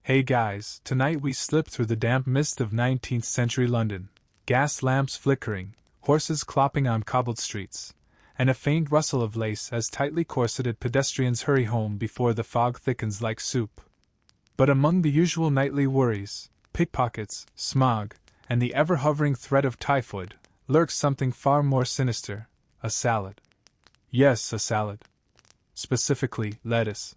Hey guys, tonight we slip through the damp mist of 19th century London, gas lamps flickering, horses clopping on cobbled streets, and a faint rustle of lace as tightly corseted pedestrians hurry home before the fog thickens like soup. But among the usual nightly worries, pickpockets, smog, and the ever-hovering threat of typhoid, lurks something far more sinister: a salad. Yes, a salad. Specifically, lettuce.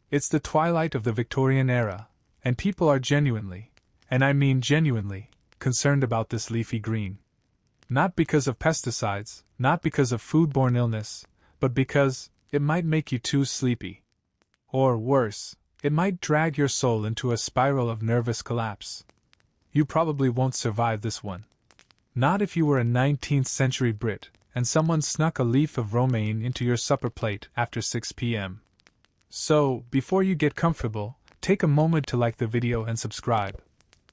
It's the twilight of the Victorian era, and people are genuinely, and I mean genuinely, concerned about this leafy green. Not because of pesticides, not because of foodborne illness, but because it might make you too sleepy. Or worse, it might drag your soul into a spiral of nervous collapse. You probably won't survive this one. Not if you were a 19th century Brit, and someone snuck a leaf of romaine into your supper plate after 6 p.m. So, before you get comfortable, take a moment to like the video and subscribe,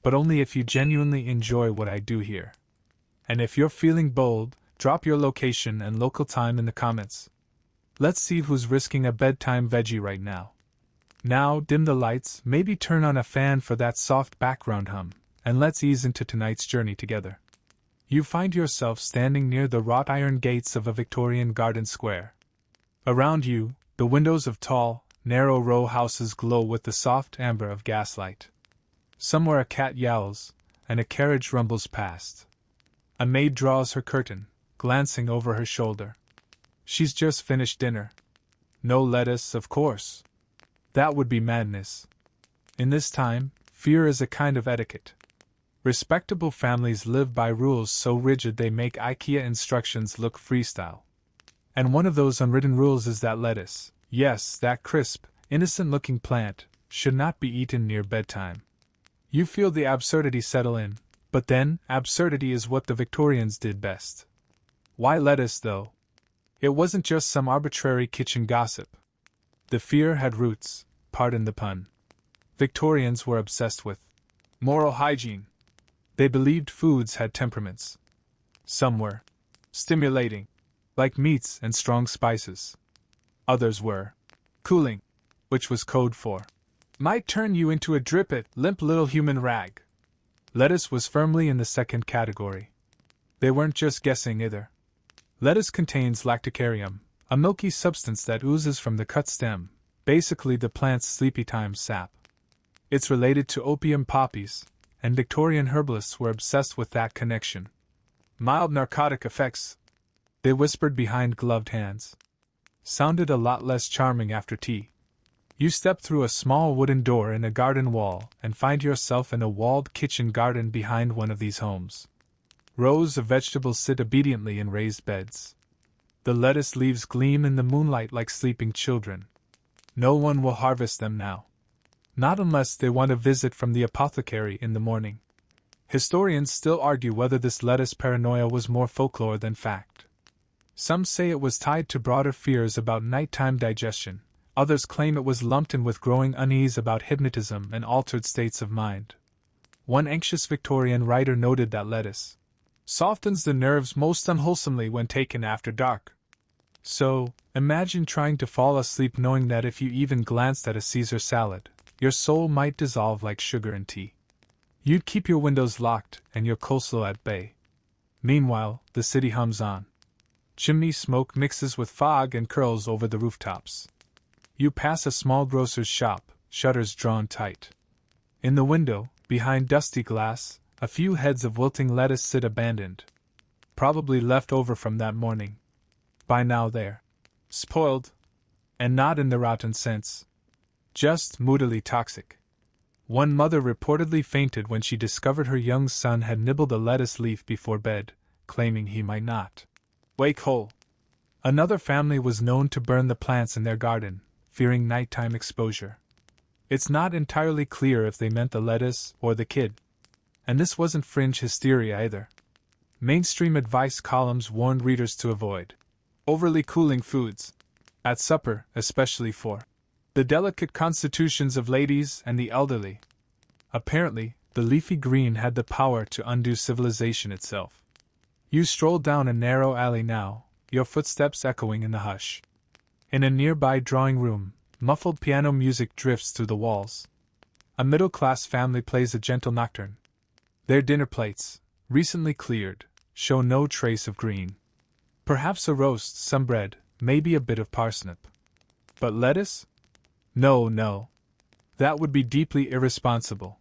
but only if you genuinely enjoy what I do here. And if you're feeling bold, drop your location and local time in the comments. Let's see who's risking a bedtime veggie right now. Now, dim the lights, maybe turn on a fan for that soft background hum, and let's ease into tonight's journey together. You find yourself standing near the wrought iron gates of a Victorian garden square. Around you, the windows of tall, narrow row houses glow with the soft amber of gaslight. Somewhere a cat yowls, and a carriage rumbles past. A maid draws her curtain, glancing over her shoulder. She's just finished dinner. No lettuce, of course. That would be madness. In this time, fear is a kind of etiquette. Respectable families live by rules so rigid they make IKEA instructions look freestyle. And one of those unwritten rules is that lettuce, yes, that crisp, innocent-looking plant, should not be eaten near bedtime. You feel the absurdity settle in, but then, absurdity is what the Victorians did best. Why lettuce, though? It wasn't just some arbitrary kitchen gossip. The fear had roots, pardon the pun. Victorians were obsessed with moral hygiene. They believed foods had temperaments. Some were stimulating, like meats and strong spices. Others were cooling, which was code for might turn you into a drippet, limp little human rag. Lettuce was firmly in the second category. They weren't just guessing either. Lettuce contains lacticarium, a milky substance that oozes from the cut stem, basically the plant's sleepy-time sap. It's related to opium poppies, and Victorian herbalists were obsessed with that connection. Mild narcotic effects, they whispered behind gloved hands. Sounded a lot less charming after tea. You step through a small wooden door in a garden wall and find yourself in a walled kitchen garden behind one of these homes. Rows of vegetables sit obediently in raised beds. The lettuce leaves gleam in the moonlight like sleeping children. No one will harvest them now. Not unless they want a visit from the apothecary in the morning. Historians still argue whether this lettuce paranoia was more folklore than fact. Some say it was tied to broader fears about nighttime digestion, others claim it was lumped in with growing unease about hypnotism and altered states of mind. One anxious Victorian writer noted that lettuce softens the nerves most unwholesomely when taken after dark. So, imagine trying to fall asleep knowing that if you even glanced at a Caesar salad, your soul might dissolve like sugar in tea. You'd keep your windows locked and your coleslaw at bay. Meanwhile, the city hums on. Chimney smoke mixes with fog and curls over the rooftops. You pass a small grocer's shop, shutters drawn tight. In the window, behind dusty glass, a few heads of wilting lettuce sit abandoned. Probably left over from that morning. By now they're spoiled. And not in the rotten sense. Just moodily toxic. One mother reportedly fainted when she discovered her young son had nibbled a lettuce leaf before bed, claiming he might not wake whole. Another family was known to burn the plants in their garden, fearing nighttime exposure. It's not entirely clear if they meant the lettuce or the kid. And this wasn't fringe hysteria either. Mainstream advice columns warned readers to avoid overly cooling foods, at supper, especially for the delicate constitutions of ladies and the elderly. Apparently, the leafy green had the power to undo civilization itself. You stroll down a narrow alley now, your footsteps echoing in the hush. In a nearby drawing room, muffled piano music drifts through the walls. A middle-class family plays a gentle nocturne. Their dinner plates, recently cleared, show no trace of green. Perhaps a roast, some bread, maybe a bit of parsnip. But lettuce? No, no. That would be deeply irresponsible.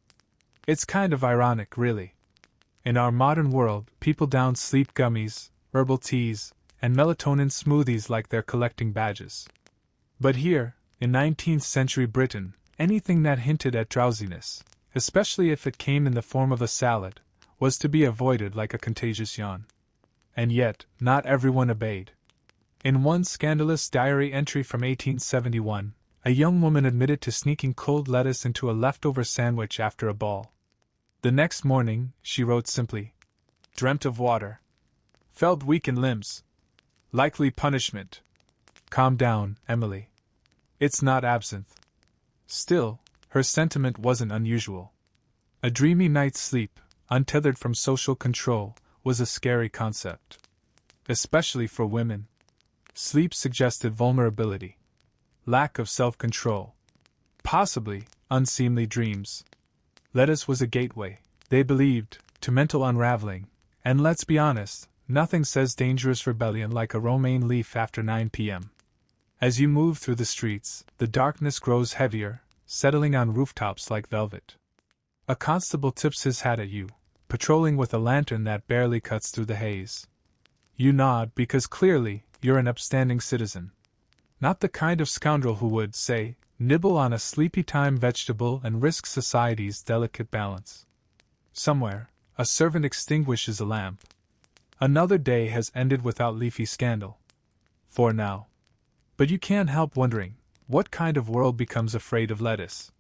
It's kind of ironic, really. In our modern world, people down sleep gummies, herbal teas, and melatonin smoothies like they're collecting badges. But here, in 19th century Britain, anything that hinted at drowsiness, especially if it came in the form of a salad, was to be avoided like a contagious yawn. And yet, not everyone obeyed. In one scandalous diary entry from 1871, a young woman admitted to sneaking cold lettuce into a leftover sandwich after a ball. The next morning, she wrote simply, "Dreamt of water. Felt weak in limbs. Likely punishment. Calm down, Emily. It's not absinthe." Still, her sentiment wasn't unusual. A dreamy night's sleep, untethered from social control, was a scary concept. Especially for women. Sleep suggested vulnerability. Lack of self-control. Possibly, unseemly dreams. Lettuce was a gateway, they believed, to mental unraveling, and let's be honest, nothing says dangerous rebellion like a romaine leaf after 9 p.m. As you move through the streets, the darkness grows heavier, settling on rooftops like velvet. A constable tips his hat at you, patrolling with a lantern that barely cuts through the haze. You nod because clearly, you're an upstanding citizen. Not the kind of scoundrel who would, say, nibble on a sleepy-time vegetable and risk society's delicate balance. Somewhere, a servant extinguishes a lamp. Another day has ended without leafy scandal. For now. But you can't help wondering, what kind of world becomes afraid of lettuce?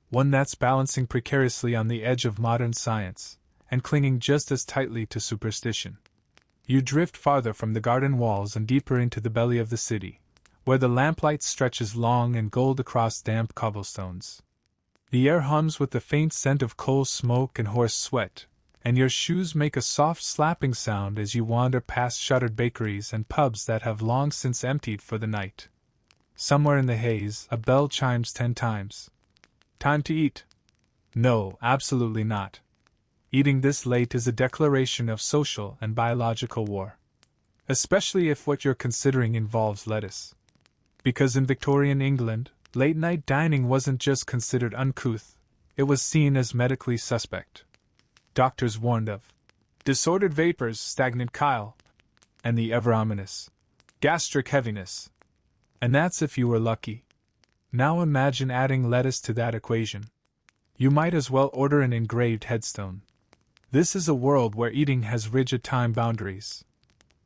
One that's balancing precariously on the edge of modern science, and clinging just as tightly to superstition. You drift farther from the garden walls and deeper into the belly of the city, where the lamplight stretches long and gold across damp cobblestones. The air hums with the faint scent of coal smoke and horse sweat, and your shoes make a soft slapping sound as you wander past shuttered bakeries and pubs that have long since emptied for the night. Somewhere in the haze, a bell chimes 10 times. Time to eat? No, absolutely not. Eating this late is a declaration of social and biological war. Especially if what you're considering involves lettuce. Because in Victorian England, late-night dining wasn't just considered uncouth, it was seen as medically suspect. Doctors warned of disordered vapors, stagnant chyle, and the ever-ominous gastric heaviness. And that's if you were lucky. Now imagine adding lettuce to that equation. You might as well order an engraved headstone. This is a world where eating has rigid time boundaries.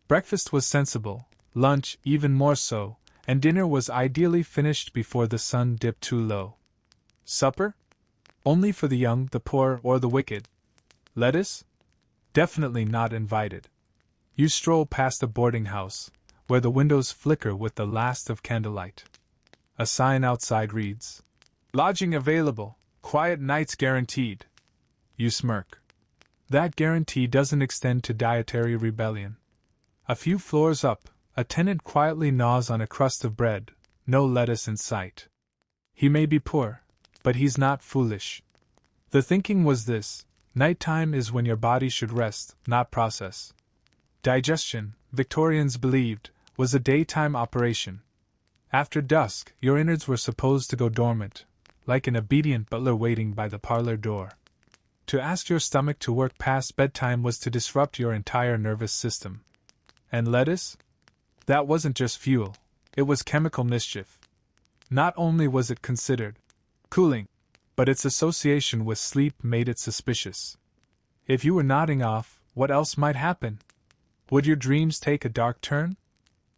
Breakfast was sensible, lunch even more so, and dinner was ideally finished before the sun dipped too low. Supper? Only for the young, the poor, or the wicked. Lettuce? Definitely not invited. You stroll past a boarding house, where the windows flicker with the last of candlelight. A sign outside reads, "Lodging available, quiet nights guaranteed." You smirk. That guarantee doesn't extend to dietary rebellion. A few floors up, a tenant quietly gnaws on a crust of bread, no lettuce in sight. He may be poor, but he's not foolish. The thinking was this: nighttime is when your body should rest, not process. Digestion, Victorians believed, was a daytime operation. After dusk, your innards were supposed to go dormant, like an obedient butler waiting by the parlor door. To ask your stomach to work past bedtime was to disrupt your entire nervous system. And lettuce? That wasn't just fuel, it was chemical mischief. Not only was it considered cooling, but its association with sleep made it suspicious. If you were nodding off, what else might happen? Would your dreams take a dark turn?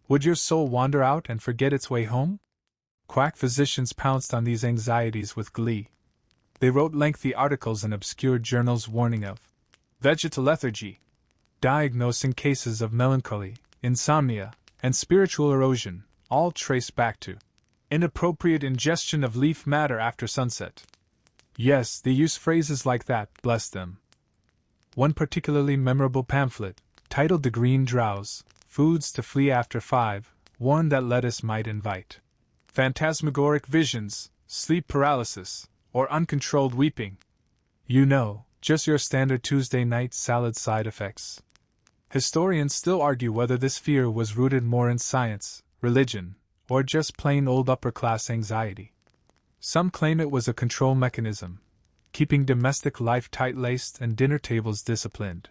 Would your soul wander out and forget its way home? Quack physicians pounced on these anxieties with glee. They wrote lengthy articles in obscure journals warning of vegetal lethargy, diagnosing cases of melancholy, insomnia, and spiritual erosion, all traced back to inappropriate ingestion of leaf matter after sunset. Yes, they used phrases like that, bless them. One particularly memorable pamphlet, titled The Green Drowse, Foods to Flee After 5, warned that lettuce might invite phantasmagoric visions, sleep paralysis, or uncontrolled weeping. You know, just your standard Tuesday night salad side effects. Historians still argue whether this fear was rooted more in science, religion, or just plain old upper-class anxiety. Some claim it was a control mechanism, keeping domestic life tight-laced and dinner tables disciplined.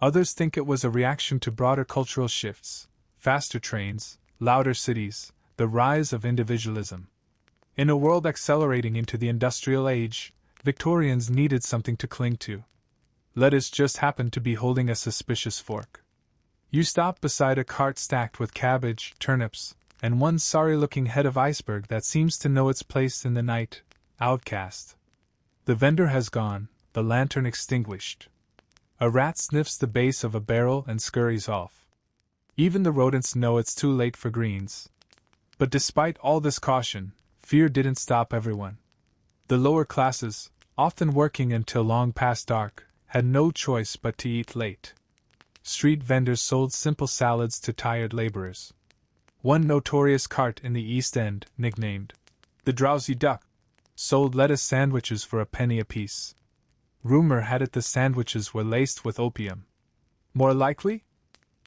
Others think it was a reaction to broader cultural shifts, faster trains, louder cities, the rise of individualism. In a world accelerating into the industrial age, Victorians needed something to cling to. Lettuce just happened to be holding a suspicious fork. You stop beside a cart stacked with cabbage, turnips, and one sorry-looking head of iceberg that seems to know its place in the night, outcast. The vendor has gone, the lantern extinguished. A rat sniffs the base of a barrel and scurries off. Even the rodents know it's too late for greens. But despite all this caution, fear didn't stop everyone. The lower classes, often working until long past dark, had no choice but to eat late. Street vendors sold simple salads to tired laborers. One notorious cart in the East End, nicknamed the Drowsy Duck, sold lettuce sandwiches for a penny apiece. Rumor had it the sandwiches were laced with opium. More likely?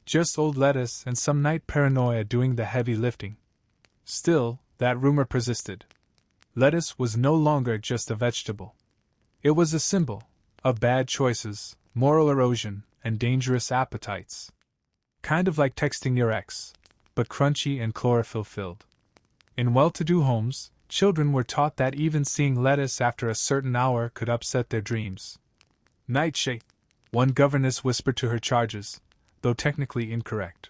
Just old lettuce and some night paranoia doing the heavy lifting. Still, that rumor persisted. Lettuce was no longer just a vegetable. It was a symbol of bad choices, moral erosion, and dangerous appetites. Kind of like texting your ex, but crunchy and chlorophyll-filled. In well-to-do homes, children were taught that even seeing lettuce after a certain hour could upset their dreams. Nightshade, one governess whispered to her charges, though technically incorrect.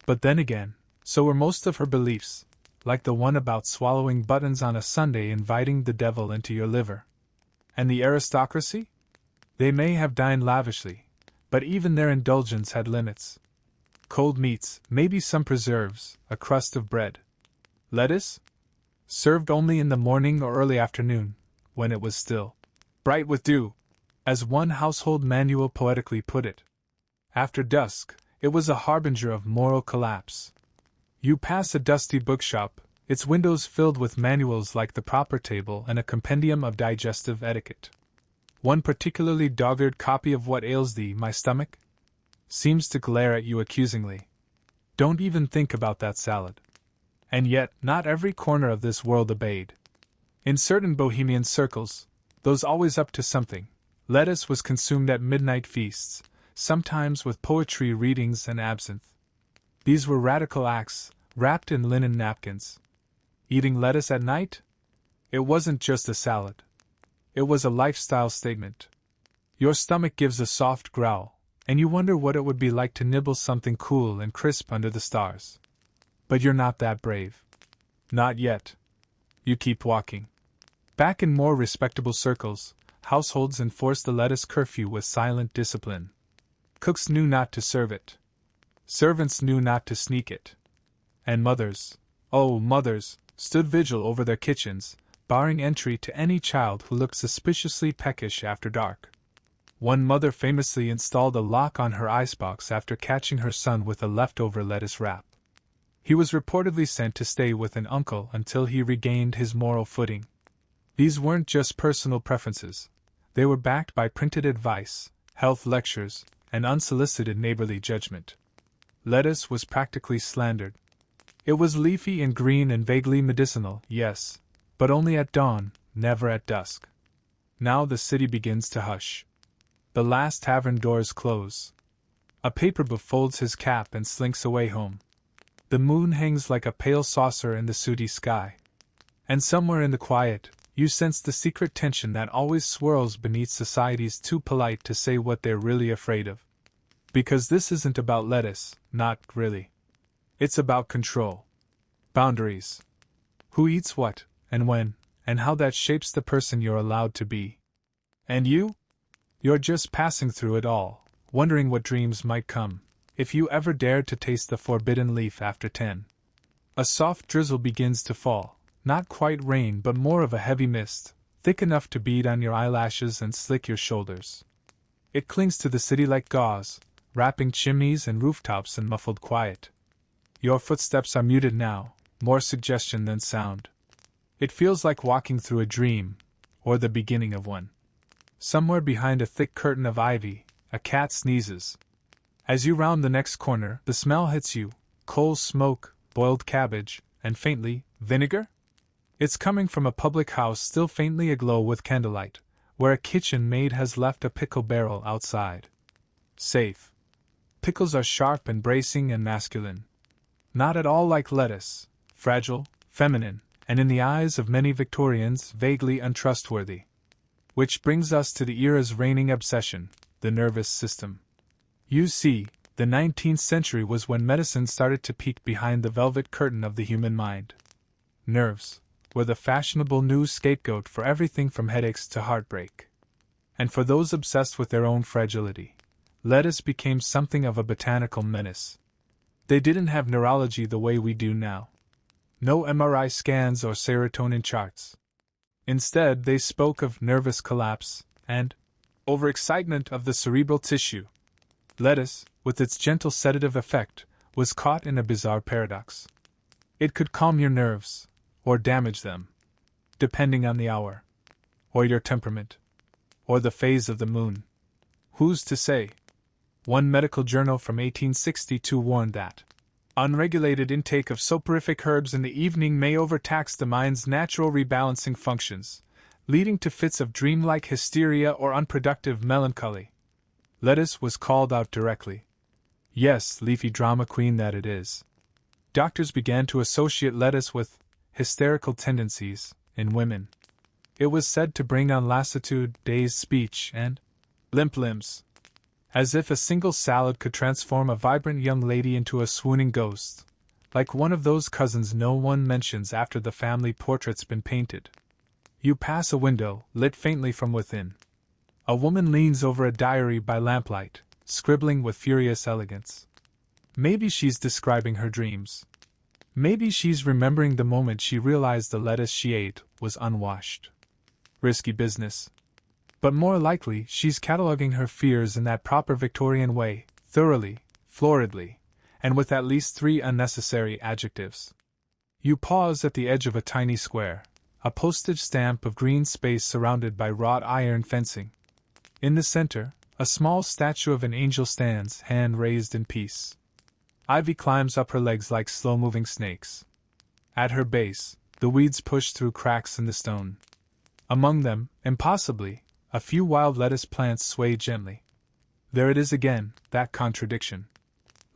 But then again, so were most of her beliefs, like the one about swallowing buttons on a Sunday inviting the devil into your liver. And the aristocracy? They may have dined lavishly, but even their indulgence had limits. Cold meats, maybe some preserves, a crust of bread. Lettuce? Served only in the morning or early afternoon, when it was still bright with dew, as one household manual poetically put it. After dusk, it was a harbinger of moral collapse. You pass a dusty bookshop, its windows filled with manuals like the proper table and a compendium of digestive etiquette. One particularly dog-eared copy of What Ails Thee, My Stomach? Seems to glare at you accusingly. Don't even think about that salad. And yet, not every corner of this world obeyed. In certain bohemian circles, those always up to something, lettuce was consumed at midnight feasts, sometimes with poetry readings and absinthe. These were radical acts, wrapped in linen napkins. Eating lettuce at night? It wasn't just a salad. It was a lifestyle statement. Your stomach gives a soft growl, and you wonder what it would be like to nibble something cool and crisp under the stars. But you're not that brave. Not yet. You keep walking. Back in more respectable circles, households enforced the lettuce curfew with silent discipline. Cooks knew not to serve it. Servants knew not to sneak it. And mothers, oh mothers, stood vigil over their kitchens, barring entry to any child who looked suspiciously peckish after dark. One mother famously installed a lock on her icebox after catching her son with a leftover lettuce wrap. He was reportedly sent to stay with an uncle until he regained his moral footing. These weren't just personal preferences. They were backed by printed advice, health lectures, and unsolicited neighborly judgment. Lettuce was practically slandered. It was leafy and green and vaguely medicinal, yes, but only at dawn, never at dusk. Now the city begins to hush. The last tavern doors close. A paper boy folds his cap and slinks away home. The moon hangs like a pale saucer in the sooty sky. And somewhere in the quiet, you sense the secret tension that always swirls beneath societies too polite to say what they're really afraid of. Because this isn't about lettuce, not really. It's about control. Boundaries. Who eats what, and when, and how that shapes the person you're allowed to be. And you? You're just passing through it all, wondering what dreams might come, if you ever dared to taste the forbidden leaf after 10. A soft drizzle begins to fall, not quite rain but more of a heavy mist, thick enough to bead on your eyelashes and slick your shoulders. It clings to the city like gauze, wrapping chimneys and rooftops in muffled quiet. Your footsteps are muted now, more suggestion than sound. It feels like walking through a dream, or the beginning of one. Somewhere behind a thick curtain of ivy, a cat sneezes. As you round the next corner, the smell hits you: coal smoke, boiled cabbage, and faintly, vinegar? It's coming from a public house still faintly aglow with candlelight, where a kitchen maid has left a pickle barrel outside. Safe. Pickles are sharp and bracing and masculine. Not at all like lettuce, fragile, feminine, and in the eyes of many Victorians vaguely untrustworthy. Which brings us to the era's reigning obsession, the nervous system. You see, the 19th century was when medicine started to peek behind the velvet curtain of the human mind. Nerves were the fashionable new scapegoat for everything from headaches to heartbreak. And for those obsessed with their own fragility, lettuce became something of a botanical menace. They didn't have neurology the way we do now. No MRI scans or serotonin charts. Instead, they spoke of nervous collapse and overexcitement of the cerebral tissue. Lettuce, with its gentle sedative effect, was caught in a bizarre paradox. It could calm your nerves, or damage them, depending on the hour, or your temperament, or the phase of the moon. Who's to say? One medical journal from 1862 warned that unregulated intake of soporific herbs in the evening may overtax the mind's natural rebalancing functions, leading to fits of dreamlike hysteria or unproductive melancholy. Lettuce was called out directly. Yes, leafy drama queen that it is. Doctors began to associate lettuce with hysterical tendencies in women. It was said to bring on lassitude, dazed speech, and limp limbs. As if a single salad could transform a vibrant young lady into a swooning ghost, like one of those cousins no one mentions after the family portrait's been painted. You pass a window, lit faintly from within. A woman leans over a diary by lamplight, scribbling with furious elegance. Maybe she's describing her dreams. Maybe she's remembering the moment she realized the lettuce she ate was unwashed. Risky business. But more likely, she's cataloging her fears in that proper Victorian way, thoroughly, floridly, and with at least 3 unnecessary adjectives. You pause at the edge of a tiny square, a postage stamp of green space surrounded by wrought iron fencing. In the center, a small statue of an angel stands, hand raised in peace. Ivy climbs up her legs like slow-moving snakes. At her base, the weeds push through cracks in the stone. Among them, impossibly, a few wild lettuce plants sway gently. There it is again, that contradiction.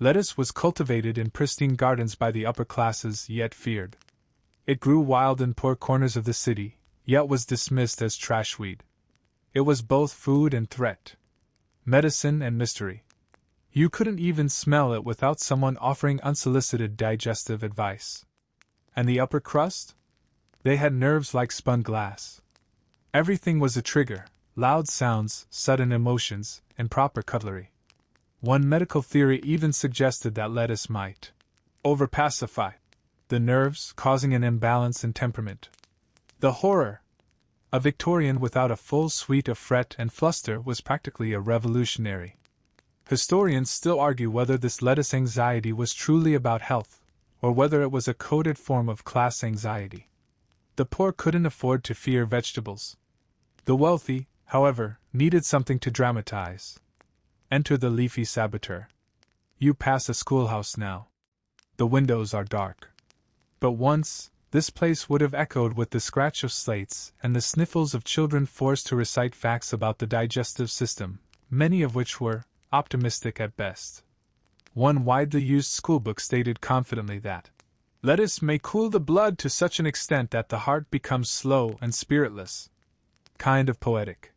Lettuce was cultivated in pristine gardens by the upper classes, yet feared. It grew wild in poor corners of the city, yet was dismissed as trashweed. It was both food and threat, medicine and mystery. You couldn't even smell it without someone offering unsolicited digestive advice. And the upper crust? They had nerves like spun glass. Everything was a trigger: loud sounds, sudden emotions, and proper cutlery. One medical theory even suggested that lettuce might overpacify the nerves, causing an imbalance in temperament. The horror! A Victorian without a full suite of fret and fluster was practically a revolutionary. Historians still argue whether this lettuce anxiety was truly about health, or whether it was a coded form of class anxiety. The poor couldn't afford to fear vegetables. The wealthy, however, needed something to dramatize. Enter the leafy saboteur. You pass a schoolhouse now. The windows are dark. But once, this place would have echoed with the scratch of slates and the sniffles of children forced to recite facts about the digestive system, many of which were optimistic at best. One widely used schoolbook stated confidently that lettuce may cool the blood to such an extent that the heart becomes slow and spiritless. Kind of poetic.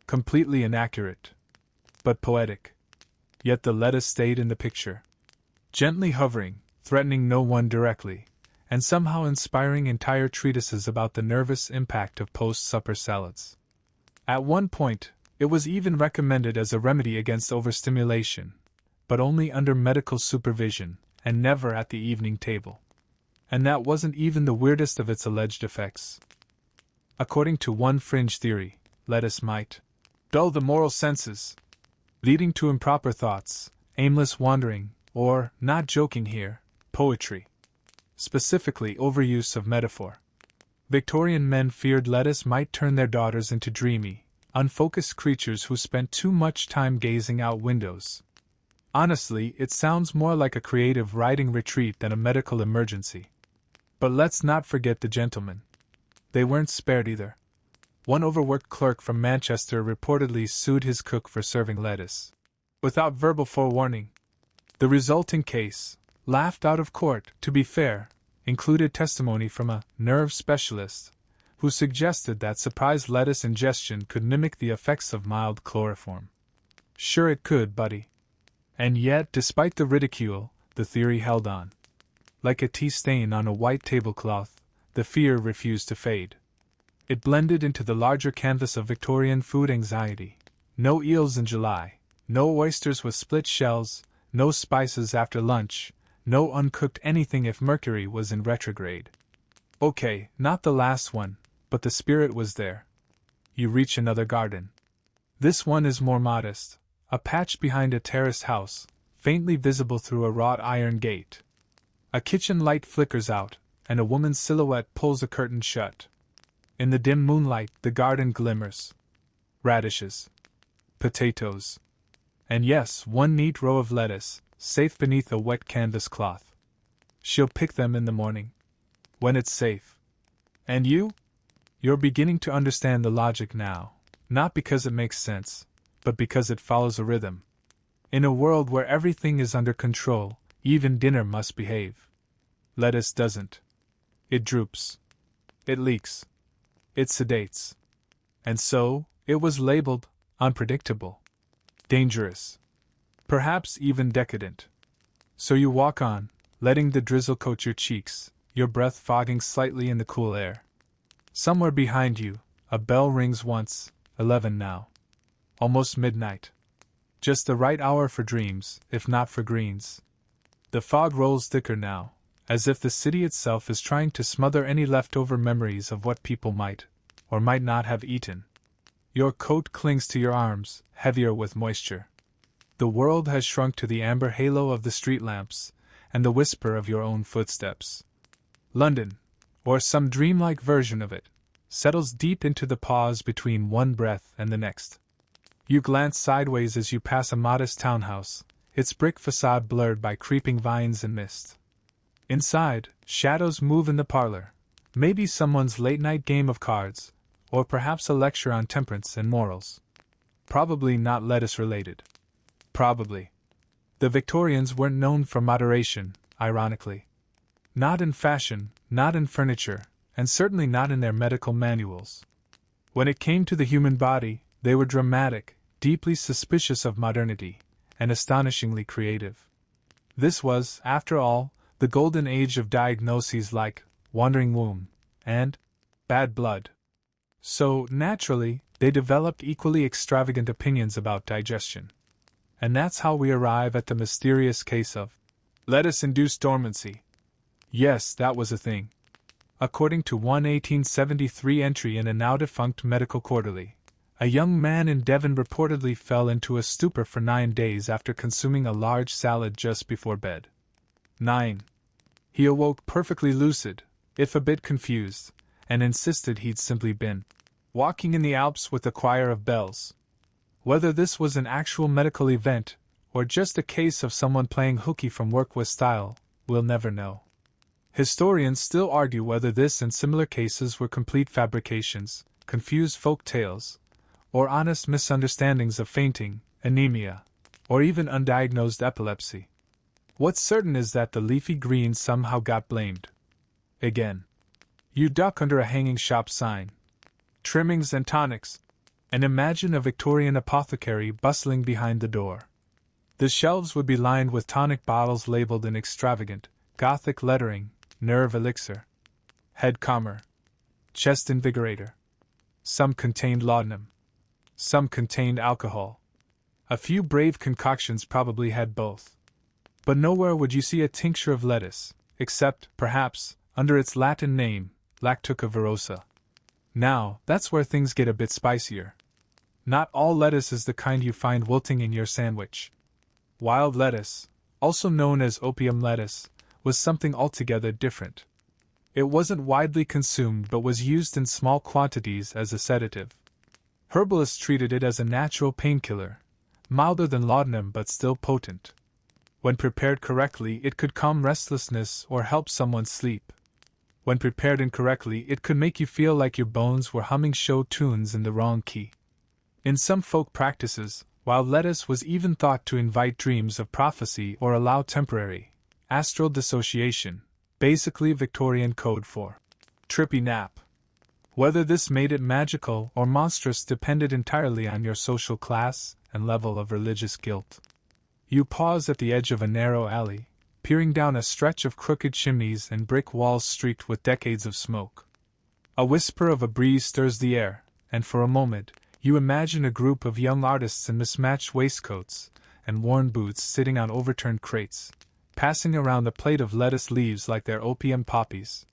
Completely inaccurate. But poetic. Yet the lettuce stayed in the picture. Gently hovering, threatening no one directly, and somehow inspiring entire treatises about the nervous impact of post-supper salads. At one point, it was even recommended as a remedy against overstimulation, but only under medical supervision, and never at the evening table. And that wasn't even the weirdest of its alleged effects. According to one fringe theory, lettuce might dull the moral senses, leading to improper thoughts, aimless wandering, or, not joking here, poetry. Specifically overuse of metaphor. Victorian men feared lettuce might turn their daughters into dreamy, unfocused creatures who spent too much time gazing out windows. Honestly, it sounds more like a creative writing retreat than a medical emergency. But let's not forget the gentlemen. They weren't spared either. One overworked clerk from Manchester reportedly sued his cook for serving lettuce without verbal forewarning. The resulting case, laughed out of court, to be fair, included testimony from a nerve specialist who suggested that surprise lettuce ingestion could mimic the effects of mild chloroform. Sure it could, buddy. And yet, despite the ridicule, the theory held on. Like a tea stain on a white tablecloth, the fear refused to fade. It blended into the larger canvas of Victorian food anxiety. No eels in July, no oysters with split shells, no spices after lunch, no uncooked anything if Mercury was in retrograde. Okay, not the last one, but the spirit was there. You reach another garden. This one is more modest, a patch behind a terraced house, faintly visible through a wrought iron gate. A kitchen light flickers out, and a woman's silhouette pulls a curtain shut. In the dim moonlight, the garden glimmers. Radishes. Potatoes. And yes, one neat row of lettuce, safe beneath a wet canvas cloth. She'll pick them in the morning. When it's safe. And you? You're beginning to understand the logic now, not because it makes sense, but because it follows a rhythm. In a world where everything is under control, even dinner must behave. Lettuce doesn't. It droops. It leaks. It sedates. And so, it was labeled unpredictable, dangerous, perhaps even decadent. So you walk on, letting the drizzle coat your cheeks, your breath fogging slightly in the cool air. Somewhere behind you, a bell rings once, 11 now. Almost midnight. Just the right hour for dreams, if not for greens. The fog rolls thicker now, as if the city itself is trying to smother any leftover memories of what people might, or might not have eaten. Your coat clings to your arms, heavier with moisture. The world has shrunk to the amber halo of the street lamps, and the whisper of your own footsteps. London, or some dreamlike version of it, settles deep into the pause between one breath and the next. You glance sideways as you pass a modest townhouse, its brick facade blurred by creeping vines and mist. Inside, shadows move in the parlor, maybe someone's late-night game of cards, or perhaps a lecture on temperance and morals. Probably not lettuce-related. Probably. The Victorians weren't known for moderation, ironically. Not in fashion, not in furniture, and certainly not in their medical manuals. When it came to the human body, they were dramatic, deeply suspicious of modernity, and astonishingly creative. This was, after all, the golden age of diagnoses like wandering womb and bad blood. So, naturally, they developed equally extravagant opinions about digestion. And that's how we arrive at the mysterious case of lettuce-induced dormancy. Yes, that was a thing. According to one 1873 entry in a now-defunct medical quarterly, a young man in Devon reportedly fell into a stupor for 9 days after consuming a large salad just before bed. 9. He awoke perfectly lucid, if a bit confused, and insisted he'd simply been walking in the Alps with a choir of bells. Whether this was an actual medical event, or just a case of someone playing hooky from work with style, we'll never know. Historians still argue whether this and similar cases were complete fabrications, confused folk tales, or honest misunderstandings of fainting, anemia, or even undiagnosed epilepsy. What's certain is that the leafy greens somehow got blamed. Again. You duck under a hanging shop sign. Trimmings and tonics. And imagine a Victorian apothecary bustling behind the door. The shelves would be lined with tonic bottles labeled in extravagant, Gothic lettering, nerve elixir, head calmer, chest invigorator. Some contained laudanum. Some contained alcohol. A few brave concoctions probably had both. But nowhere would you see a tincture of lettuce, except, perhaps, under its Latin name, Lactuca virosa. Now, that's where things get a bit spicier. Not all lettuce is the kind you find wilting in your sandwich. Wild lettuce, also known as opium lettuce, was something altogether different. It wasn't widely consumed but was used in small quantities as a sedative. Herbalists treated it as a natural painkiller, milder than laudanum but still potent. When prepared correctly, it could calm restlessness or help someone sleep. When prepared incorrectly, it could make you feel like your bones were humming show tunes in the wrong key. In some folk practices, wild lettuce was even thought to invite dreams of prophecy or allow temporary astral dissociation, basically Victorian code for trippy nap. Whether this made it magical or monstrous depended entirely on your social class and level of religious guilt. You pause at the edge of a narrow alley, peering down a stretch of crooked chimneys and brick walls streaked with decades of smoke. A whisper of a breeze stirs the air, and for a moment, you imagine a group of young artists in mismatched waistcoats and worn boots sitting on overturned crates, passing around a plate of lettuce leaves like they're opium poppies.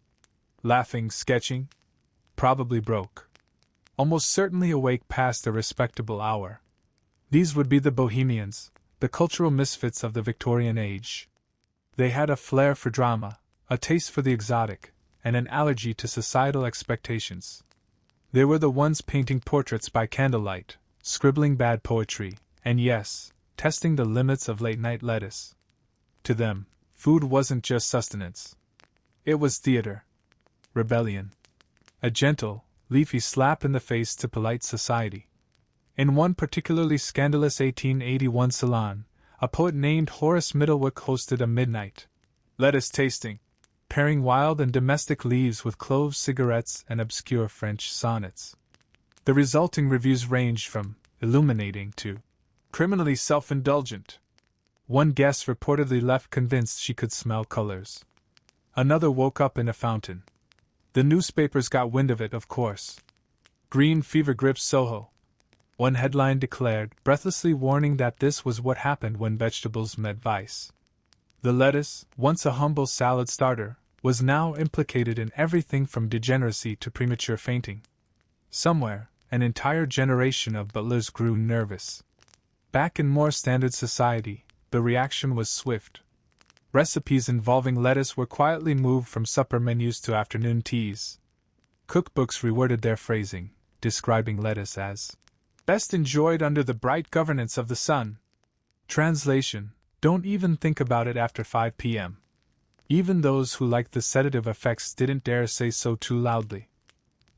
Laughing, sketching, probably broke. Almost certainly awake past a respectable hour. These would be the bohemians, the cultural misfits of the Victorian age. They had a flair for drama, a taste for the exotic, and an allergy to societal expectations. They were the ones painting portraits by candlelight, scribbling bad poetry, and yes, testing the limits of late-night lettuce. To them, food wasn't just sustenance. It was theater. Rebellion. A gentle, leafy slap in the face to polite society. In one particularly scandalous 1881 salon, a poet named Horace Middlewick hosted a midnight lettuce tasting, pairing wild and domestic leaves with cloves, cigarettes, and obscure French sonnets. The resulting reviews ranged from illuminating to criminally self-indulgent. One guest reportedly left convinced she could smell colors. Another woke up in a fountain. The newspapers got wind of it, of course. Green fever grips Soho. One headline declared, breathlessly warning that this was what happened when vegetables met vice. The lettuce, once a humble salad starter, was now implicated in everything from degeneracy to premature fainting. Somewhere, an entire generation of butlers grew nervous. Back in more standard society, the reaction was swift. Recipes involving lettuce were quietly moved from supper menus to afternoon teas. Cookbooks reworded their phrasing, describing lettuce as best enjoyed under the bright governance of the sun. Translation: don't even think about it after 5 p.m. Even those who liked the sedative effects didn't dare say so too loudly.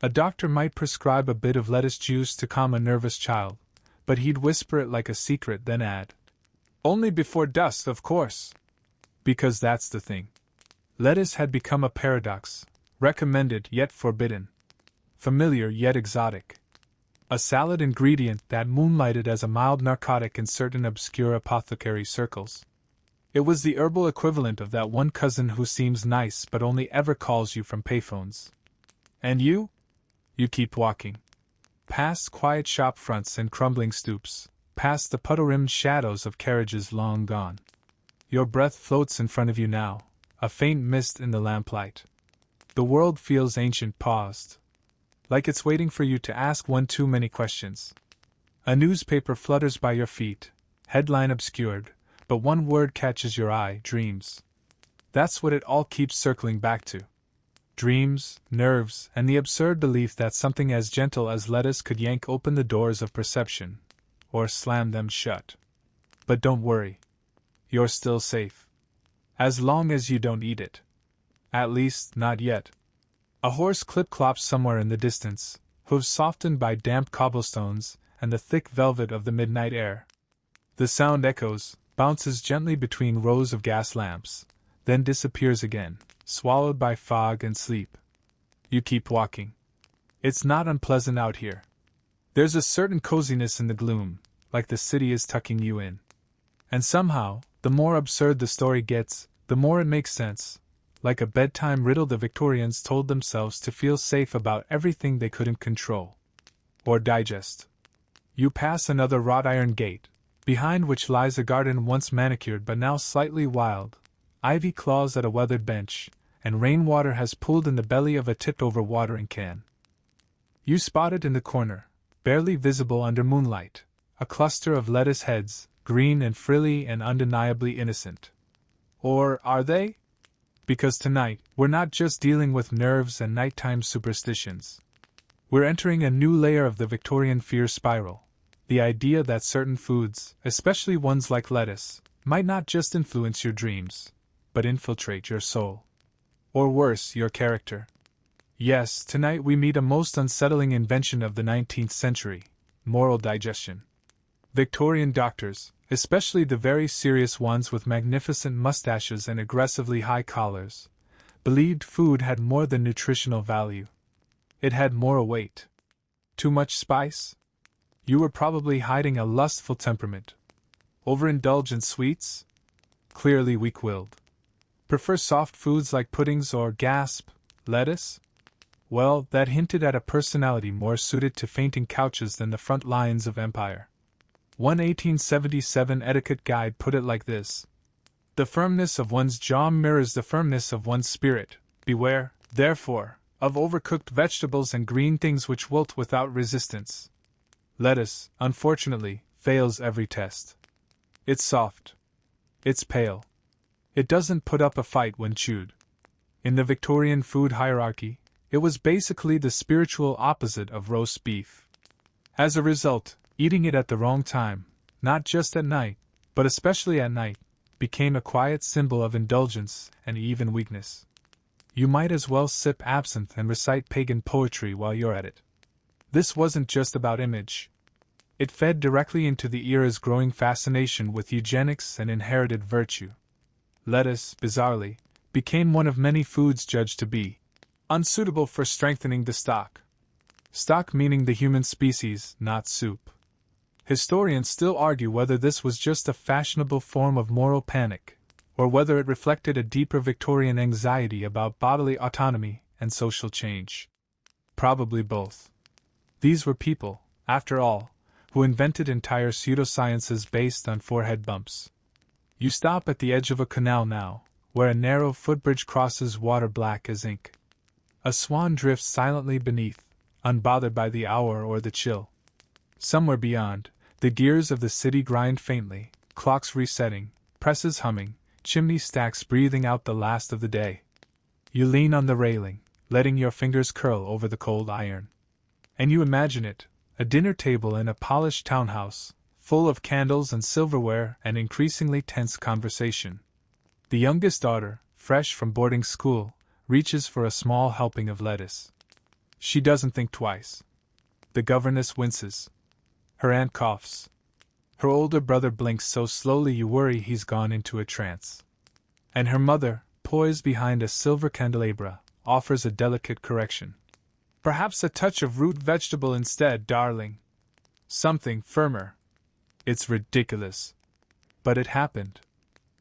A doctor might prescribe a bit of lettuce juice to calm a nervous child, but he'd whisper it like a secret, then add, "Only before dusk, of course." Because that's the thing. Lettuce had become a paradox, recommended yet forbidden, familiar yet exotic. A salad ingredient that moonlighted as a mild narcotic in certain obscure apothecary circles. It was the herbal equivalent of that one cousin who seems nice but only ever calls you from payphones. And you? You keep walking. Past quiet shop fronts and crumbling stoops, past the puddle-rimmed shadows of carriages long gone. Your breath floats in front of you now, a faint mist in the lamplight. The world feels ancient, paused, like it's waiting for you to ask one too many questions. A newspaper flutters by your feet, headline obscured, but one word catches your eye: dreams. That's what it all keeps circling back to. Dreams, nerves, and the absurd belief that something as gentle as lettuce could yank open the doors of perception, or slam them shut. But don't worry. You're still safe. As long as you don't eat it. At least, not yet. A horse clip-clops somewhere in the distance, hooves softened by damp cobblestones and the thick velvet of the midnight air. The sound echoes, bounces gently between rows of gas lamps, then disappears again, swallowed by fog and sleep. You keep walking. It's not unpleasant out here. There's a certain coziness in the gloom, like the city is tucking you in. And somehow, the more absurd the story gets, the more it makes sense. Like a bedtime riddle, the Victorians told themselves to feel safe about everything they couldn't control or digest. You pass another wrought iron gate, behind which lies a garden once manicured but now slightly wild. Ivy claws at a weathered bench, and rainwater has pooled in the belly of a tipped-over watering can. You spot it in the corner, barely visible under moonlight, a cluster of lettuce heads, green and frilly and undeniably innocent. Or are they? Because tonight, we're not just dealing with nerves and nighttime superstitions. We're entering a new layer of the Victorian fear spiral. The idea that certain foods, especially ones like lettuce, might not just influence your dreams, but infiltrate your soul. Or worse, your character. Yes, tonight we meet a most unsettling invention of the 19th century: moral digestion. Victorian doctors, especially the very serious ones with magnificent mustaches and aggressively high collars, believed food had more than nutritional value. It had moral weight. Too much spice? You were probably hiding a lustful temperament. Overindulge in sweets? Clearly weak-willed. Prefer soft foods like puddings or, gasp, lettuce? Well, that hinted at a personality more suited to fainting couches than the front lines of empire. One 1877 etiquette guide put it like this: "The firmness of one's jaw mirrors the firmness of one's spirit. Beware, therefore, of overcooked vegetables and green things which wilt without resistance." Lettuce, unfortunately, fails every test. It's soft. It's pale. It doesn't put up a fight when chewed. In the Victorian food hierarchy, it was basically the spiritual opposite of roast beef. As a result, eating it at the wrong time, not just at night, but especially at night, became a quiet symbol of indulgence and even weakness. You might as well sip absinthe and recite pagan poetry while you're at it. This wasn't just about image. It fed directly into the era's growing fascination with eugenics and inherited virtue. Lettuce, bizarrely, became one of many foods judged to be unsuitable for strengthening the stock. Stock meaning the human species, not soup. Historians still argue whether this was just a fashionable form of moral panic, or whether it reflected a deeper Victorian anxiety about bodily autonomy and social change. Probably both. These were people, after all, who invented entire pseudosciences based on forehead bumps. You stop at the edge of a canal now, where a narrow footbridge crosses water black as ink. A swan drifts silently beneath, unbothered by the hour or the chill. Somewhere beyond, the gears of the city grind faintly, clocks resetting, presses humming, chimney stacks breathing out the last of the day. You lean on the railing, letting your fingers curl over the cold iron. And you imagine it, a dinner table in a polished townhouse, full of candles and silverware and increasingly tense conversation. The youngest daughter, fresh from boarding school, reaches for a small helping of lettuce. She doesn't think twice. The governess winces. Her aunt coughs. Her older brother blinks so slowly you worry he's gone into a trance. And her mother, poised behind a silver candelabra, offers a delicate correction. "Perhaps a touch of root vegetable instead, darling. Something firmer." It's ridiculous. But it happened.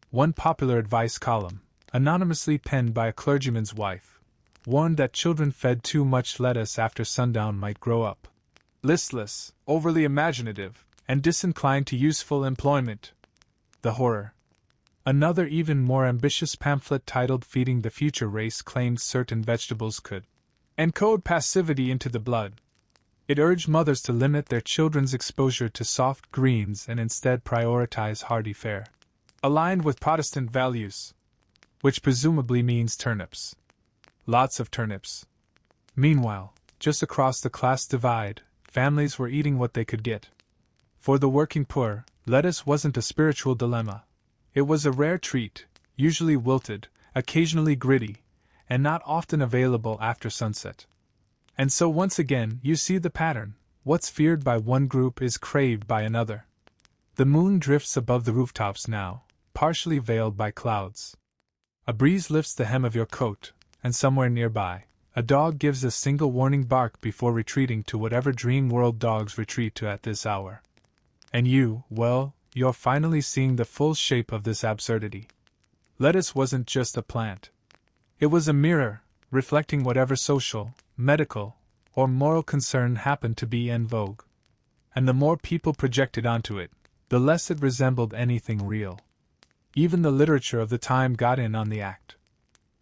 One popular advice column, anonymously penned by a clergyman's wife, warned that children fed too much lettuce after sundown might grow up listless, overly imaginative, and disinclined to useful employment. The horror. Another even more ambitious pamphlet titled Feeding the Future Race claimed certain vegetables could encode passivity into the blood. It urged mothers to limit their children's exposure to soft greens and instead prioritize hearty fare, aligned with Protestant values, which presumably means turnips. Lots of turnips. Meanwhile, just across the class divide, families were eating what they could get. For the working poor, lettuce wasn't a spiritual dilemma. It was a rare treat, usually wilted, occasionally gritty, and not often available after sunset. And so once again you see the pattern: what's feared by one group is craved by another. The moon drifts above the rooftops now, partially veiled by clouds. A breeze lifts the hem of your coat, and somewhere nearby, a dog gives a single warning bark before retreating to whatever dream world dogs retreat to at this hour. And you, well, you're finally seeing the full shape of this absurdity. Lettuce wasn't just a plant. It was a mirror, reflecting whatever social, medical, or moral concern happened to be en vogue. And the more people projected onto it, the less it resembled anything real. Even the literature of the time got in on the act.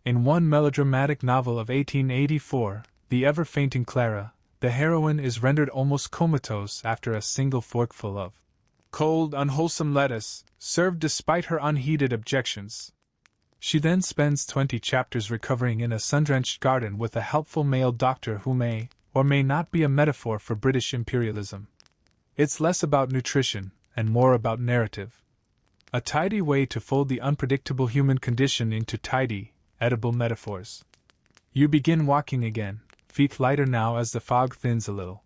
In one melodramatic novel of 1884, The Ever-Fainting Clara, the heroine is rendered almost comatose after a single forkful of cold, unwholesome lettuce, served despite her unheeded objections. She then spends 20 chapters recovering in a sun-drenched garden with a helpful male doctor who may, or may not be a metaphor for British imperialism. It's less about nutrition, and more about narrative. A tidy way to fold the unpredictable human condition into tidy, edible metaphors. You begin walking again, feet lighter now as the fog thins a little.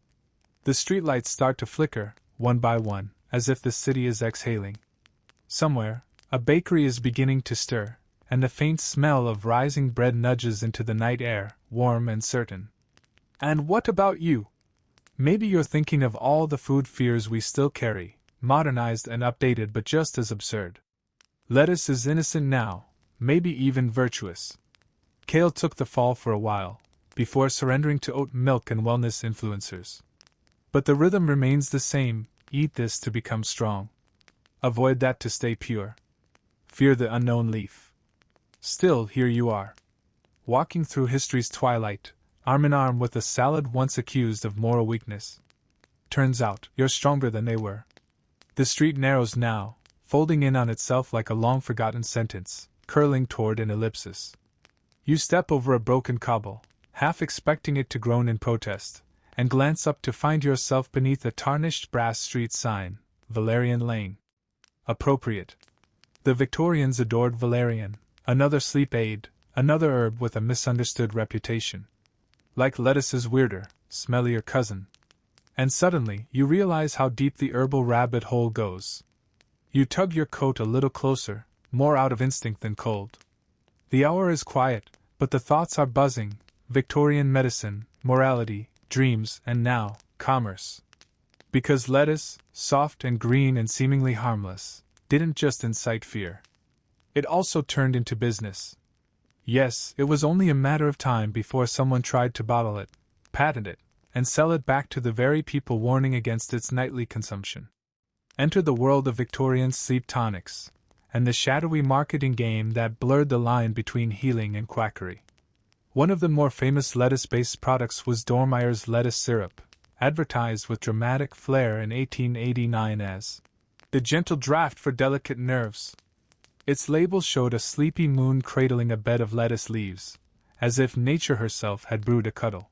The streetlights start to flicker, one by one, as if the city is exhaling. Somewhere, a bakery is beginning to stir, and the faint smell of rising bread nudges into the night air, warm and certain. And what about you? Maybe you're thinking of all the food fears we still carry, modernized and updated but just as absurd. Lettuce is innocent now, maybe even virtuous. Kale took the fall for a while, before surrendering to oat milk and wellness influencers. But the rhythm remains the same: eat this to become strong. Avoid that to stay pure. Fear the unknown leaf. Still, here you are, walking through history's twilight, arm in arm with a salad once accused of moral weakness. Turns out, you're stronger than they were. The street narrows now, folding in on itself like a long-forgotten sentence, curling toward an ellipsis. You step over a broken cobble, half expecting it to groan in protest, and glance up to find yourself beneath a tarnished brass street sign, Valerian Lane. Appropriate. The Victorians adored valerian, another sleep aid, another herb with a misunderstood reputation. Like lettuce's weirder, smellier cousin. And suddenly, you realize how deep the herbal rabbit hole goes. You tug your coat a little closer, more out of instinct than cold. The hour is quiet, but the thoughts are buzzing: Victorian medicine, morality, dreams, and now, commerce. Because lettuce, soft and green and seemingly harmless, didn't just incite fear. It also turned into business. Yes, it was only a matter of time before someone tried to bottle it, patent it, and sell it back to the very people warning against its nightly consumption. Enter the world of Victorian sleep tonics, and the shadowy marketing game that blurred the line between healing and quackery. One of the more famous lettuce-based products was Dormeyer's lettuce syrup, advertised with dramatic flair in 1889 as the gentle draught for delicate nerves. Its label showed a sleepy moon cradling a bed of lettuce leaves, as if nature herself had brewed a cuddle.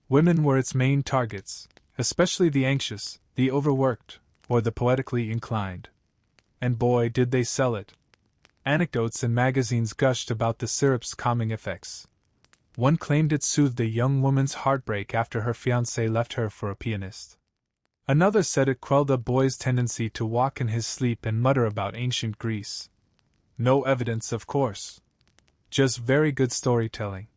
Women were its main targets, especially the anxious, the overworked, or the poetically inclined. And boy, did they sell it. Anecdotes in magazines gushed about the syrup's calming effects. One claimed it soothed a young woman's heartbreak after her fiancé left her for a pianist. Another said it quelled a boy's tendency to walk in his sleep and mutter about ancient Greece. No evidence, of course. Just very good storytelling.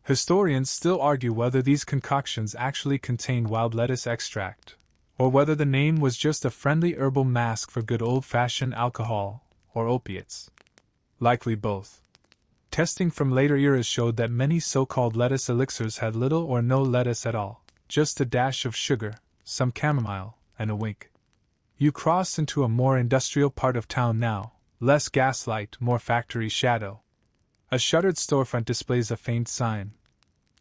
Historians still argue whether these concoctions actually contained wild lettuce extract, or whether the name was just a friendly herbal mask for good old-fashioned alcohol, or opiates. Likely both. Testing from later eras showed that many so-called lettuce elixirs had little or no lettuce at all, just a dash of sugar, some chamomile, and a wink. You cross into a more industrial part of town now, less gaslight, more factory shadow. A shuttered storefront displays a faint sign.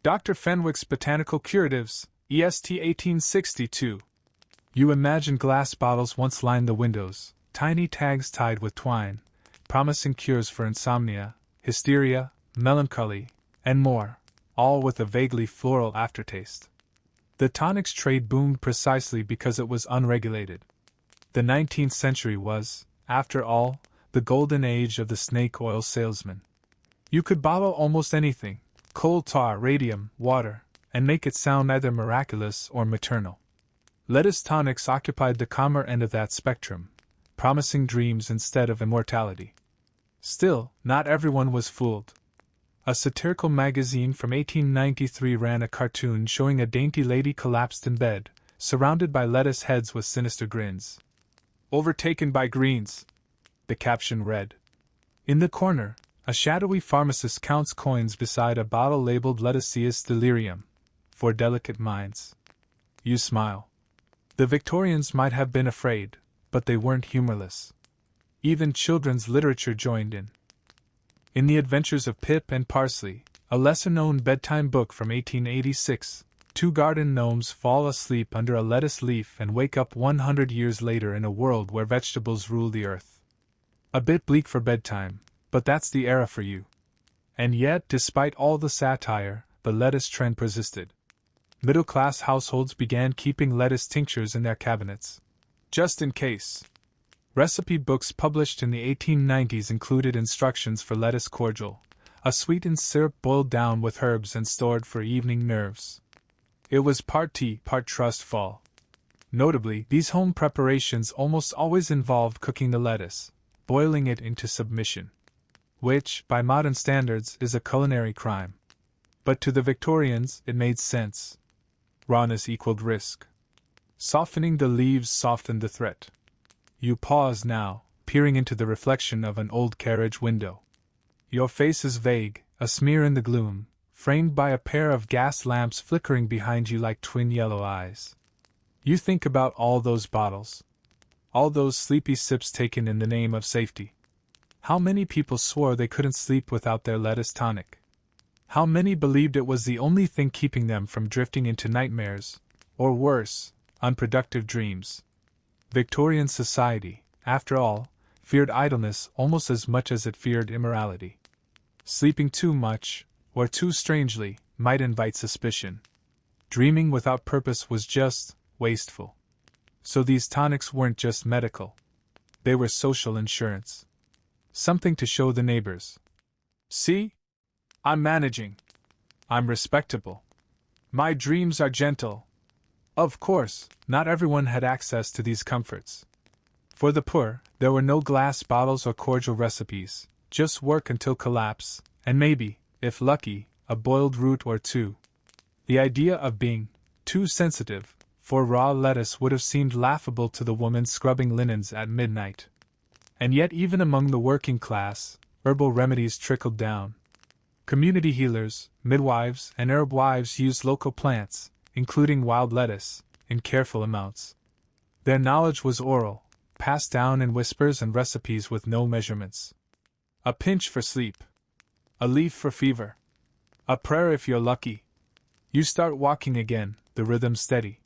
Dr. Fenwick's Botanical Curatives, EST 1862. You imagine glass bottles once lined the windows, tiny tags tied with twine, promising cures for insomnia, hysteria, melancholy, and more, all with a vaguely floral aftertaste. The tonics trade boomed precisely because it was unregulated. The 19th century was, after all, the golden age of the snake oil salesman. You could bottle almost anything, coal tar, radium, water, and make it sound either miraculous or maternal. Lettuce tonics occupied the calmer end of that spectrum, promising dreams instead of immortality. Still, not everyone was fooled. A satirical magazine from 1893 ran a cartoon showing a dainty lady collapsed in bed, surrounded by lettuce heads with sinister grins. "Overtaken by greens," the caption read. In the corner, a shadowy pharmacist counts coins beside a bottle labeled Lettuceus delirium, for delicate minds. You smile. The Victorians might have been afraid, but they weren't humorless. Even children's literature joined in. In The Adventures of Pip and Parsley, a lesser-known bedtime book from 1886, two garden gnomes fall asleep under a lettuce leaf and wake up 100 years later in a world where vegetables rule the earth. A bit bleak for bedtime, But that's the era for you. And yet, despite all the satire, the lettuce trend persisted. Middle-class households began keeping lettuce tinctures in their cabinets, just in case. Recipe books published in the 1890s included instructions for lettuce cordial, a sweetened syrup boiled down with herbs and stored for evening nerves. It was part tea, part trust fall. Notably, these home preparations almost always involved cooking the lettuce, boiling it into submission, which, by modern standards, is a culinary crime. But to the Victorians, it made sense. Rawness equaled risk. Softening the leaves softened the threat. You pause now, peering into the reflection of an old carriage window. Your face is vague, a smear in the gloom, framed by a pair of gas lamps flickering behind you like twin yellow eyes. You think about all those bottles. All those sleepy sips taken in the name of safety. How many people swore they couldn't sleep without their lettuce tonic? How many believed it was the only thing keeping them from drifting into nightmares, or worse, unproductive dreams? Victorian society, after all, feared idleness almost as much as it feared immorality. Sleeping too much, or too strangely, might invite suspicion. Dreaming without purpose was just wasteful. So these tonics weren't just medical. They were social insurance. Something to show the neighbors. See? I'm managing. I'm respectable. My dreams are gentle. Of course, not everyone had access to these comforts. For the poor, there were no glass bottles or cordial recipes, just work until collapse, and maybe, if lucky, a boiled root or two. The idea of being too sensitive for raw lettuce would have seemed laughable to the woman scrubbing linens at midnight. And yet even among the working class, herbal remedies trickled down. Community healers, midwives, and herb wives used local plants, including wild lettuce, in careful amounts. Their knowledge was oral, passed down in whispers and recipes with no measurements. A pinch for sleep. A leaf for fever. A prayer if you're lucky. You start walking again, the rhythm steady.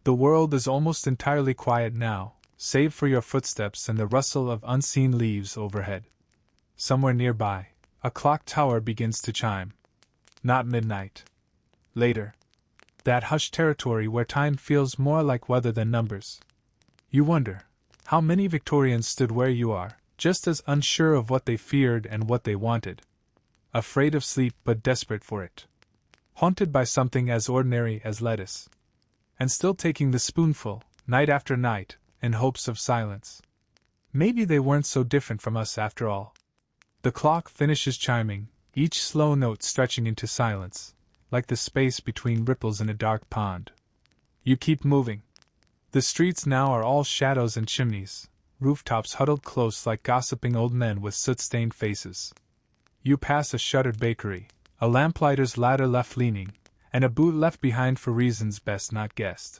The world is almost entirely quiet now, save for your footsteps and the rustle of unseen leaves overhead. Somewhere nearby, a clock tower begins to chime. Not midnight. Later. That hushed territory where time feels more like weather than numbers. You wonder, how many Victorians stood where you are, just as unsure of what they feared and what they wanted. Afraid of sleep but desperate for it. Haunted by something as ordinary as lettuce. And still taking the spoonful, night after night, in hopes of silence. Maybe they weren't so different from us after all. The clock finishes chiming, each slow note stretching into silence, like the space between ripples in a dark pond. You keep moving. The streets now are all shadows and chimneys, rooftops huddled close like gossiping old men with soot-stained faces. You pass a shuttered bakery, a lamplighter's ladder left leaning, and a boot left behind for reasons best not guessed.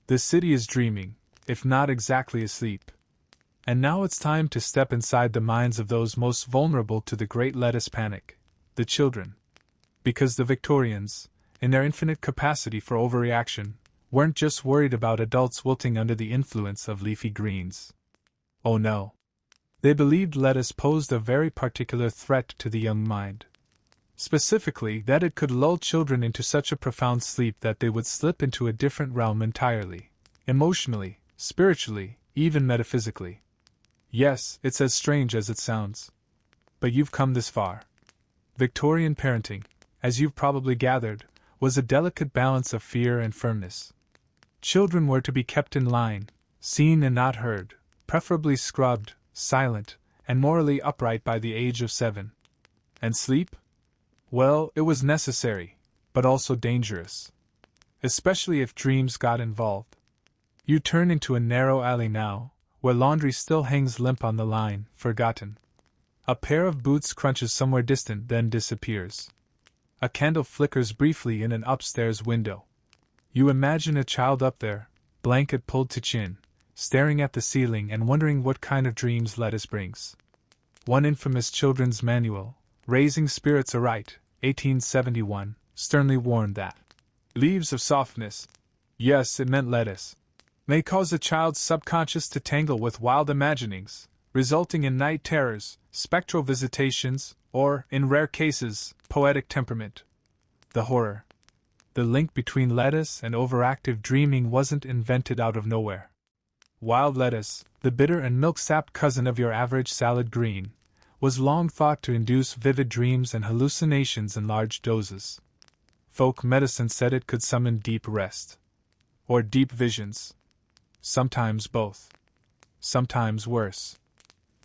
The city is dreaming, if not exactly asleep. And now it's time to step inside the minds of those most vulnerable to the Great Lettuce Panic, the children. Because the Victorians, in their infinite capacity for overreaction, weren't just worried about adults wilting under the influence of leafy greens. Oh no. They believed lettuce posed a very particular threat to the young mind. Specifically, that it could lull children into such a profound sleep that they would slip into a different realm entirely. Emotionally, spiritually, even metaphysically. Yes, it's as strange as it sounds. But you've come this far. Victorian parenting, as you've probably gathered, was a delicate balance of fear and firmness. Children were to be kept in line, seen and not heard, preferably scrubbed, silent, and morally upright by the age of 7. And sleep? Well, it was necessary, but also dangerous. Especially if dreams got involved. You turn into a narrow alley now, where laundry still hangs limp on the line, forgotten. A pair of boots crunches somewhere distant, then disappears. A candle flickers briefly in an upstairs window. You imagine a child up there, blanket pulled to chin, staring at the ceiling and wondering what kind of dreams lettuce brings. One infamous children's manual, Raising Spirits Aright, 1871, sternly warned that leaves of softness, yes, it meant lettuce, may cause a child's subconscious to tangle with wild imaginings, resulting in night terrors, spectral visitations, or, in rare cases, poetic temperament. The horror. The link between lettuce and overactive dreaming wasn't invented out of nowhere. Wild lettuce, the bitter and milk-sapped cousin of your average salad green, was long thought to induce vivid dreams and hallucinations in large doses. Folk medicine said it could summon deep rest. Or deep visions. Sometimes both. Sometimes worse.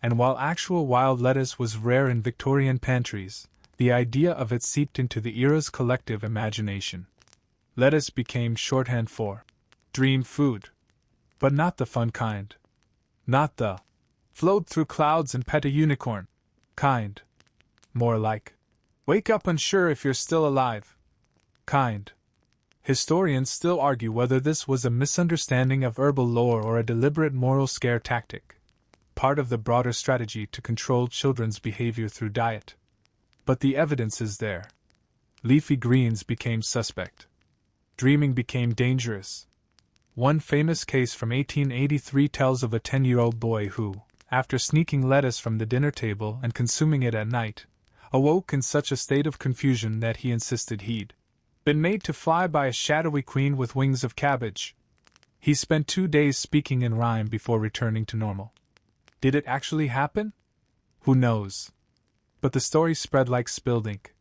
And while actual wild lettuce was rare in Victorian pantries, the idea of it seeped into the era's collective imagination. Lettuce became shorthand for dream food. But not the fun kind. Not the flowed through clouds and pet a unicorn kind. More like wake up unsure if you're still alive kind. Historians still argue whether this was a misunderstanding of herbal lore or a deliberate moral scare tactic, part of the broader strategy to control children's behavior through diet. But the evidence is there. Leafy greens became suspect. Dreaming became dangerous. One famous case from 1883 tells of a 10-year-old boy who, after sneaking lettuce from the dinner table and consuming it at night, awoke in such a state of confusion that he insisted he'd been made to fly by a shadowy queen with wings of cabbage. He spent 2 days speaking in rhyme before returning to normal. Did it actually happen? Who knows? But the story spread like spilled ink.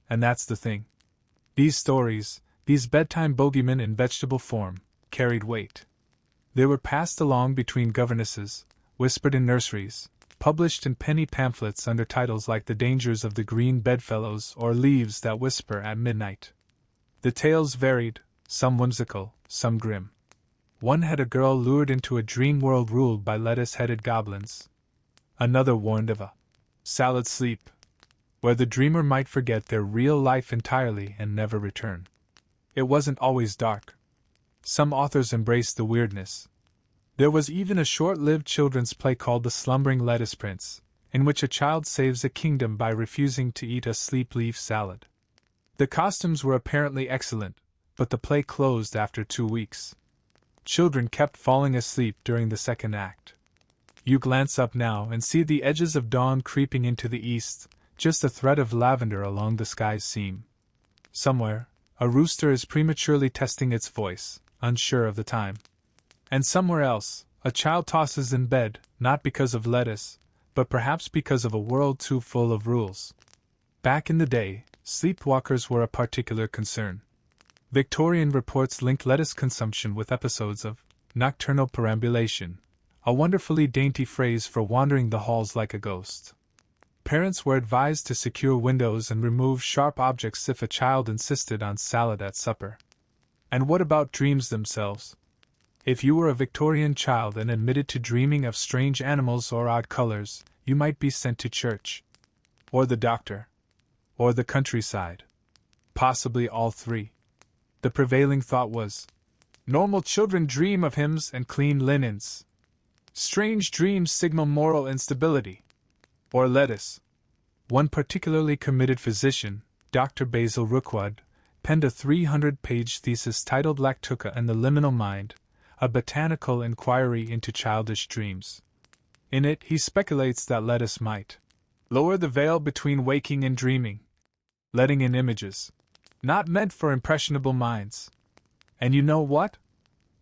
And that's the thing. These stories, these bedtime bogeymen in vegetable form, carried weight. They were passed along between governesses, whispered in nurseries, published in penny pamphlets under titles like The Dangers of the Green Bedfellows or Leaves That Whisper at Midnight. The tales varied, some whimsical, some grim. One had a girl lured into a dream world ruled by lettuce-headed goblins. Another warned of a salad sleep, where the dreamer might forget their real life entirely and never return. It wasn't always dark. Some authors embraced the weirdness. There was even a short-lived children's play called The Slumbering Lettuce Prince, in which a child saves a kingdom by refusing to eat a sleep leaf salad. The costumes were apparently excellent, but the play closed after 2 weeks. Children kept falling asleep during the second act. You glance up now and see the edges of dawn creeping into the east, just a thread of lavender along the sky's seam. Somewhere, a rooster is prematurely testing its voice, unsure of the time. And somewhere else, a child tosses in bed, not because of lettuce, but perhaps because of a world too full of rules. Back in the day, sleepwalkers were a particular concern. Victorian reports linked lettuce consumption with episodes of nocturnal perambulation, a wonderfully dainty phrase for wandering the halls like a ghost. Parents were advised to secure windows and remove sharp objects if a child insisted on salad at supper. And what about dreams themselves? If you were a Victorian child and admitted to dreaming of strange animals or odd colors, you might be sent to church. Or the doctor. Or the countryside. Possibly all three. The prevailing thought was, normal children dream of hymns and clean linens. Strange dreams signal moral instability. Or lettuce. One particularly committed physician, Dr. Basil Rookwood, penned a 300-page thesis titled Lactuca and the Liminal Mind, a botanical inquiry into childish dreams. In it, he speculates that lettuce might lower the veil between waking and dreaming, letting in images not meant for impressionable minds. And you know what?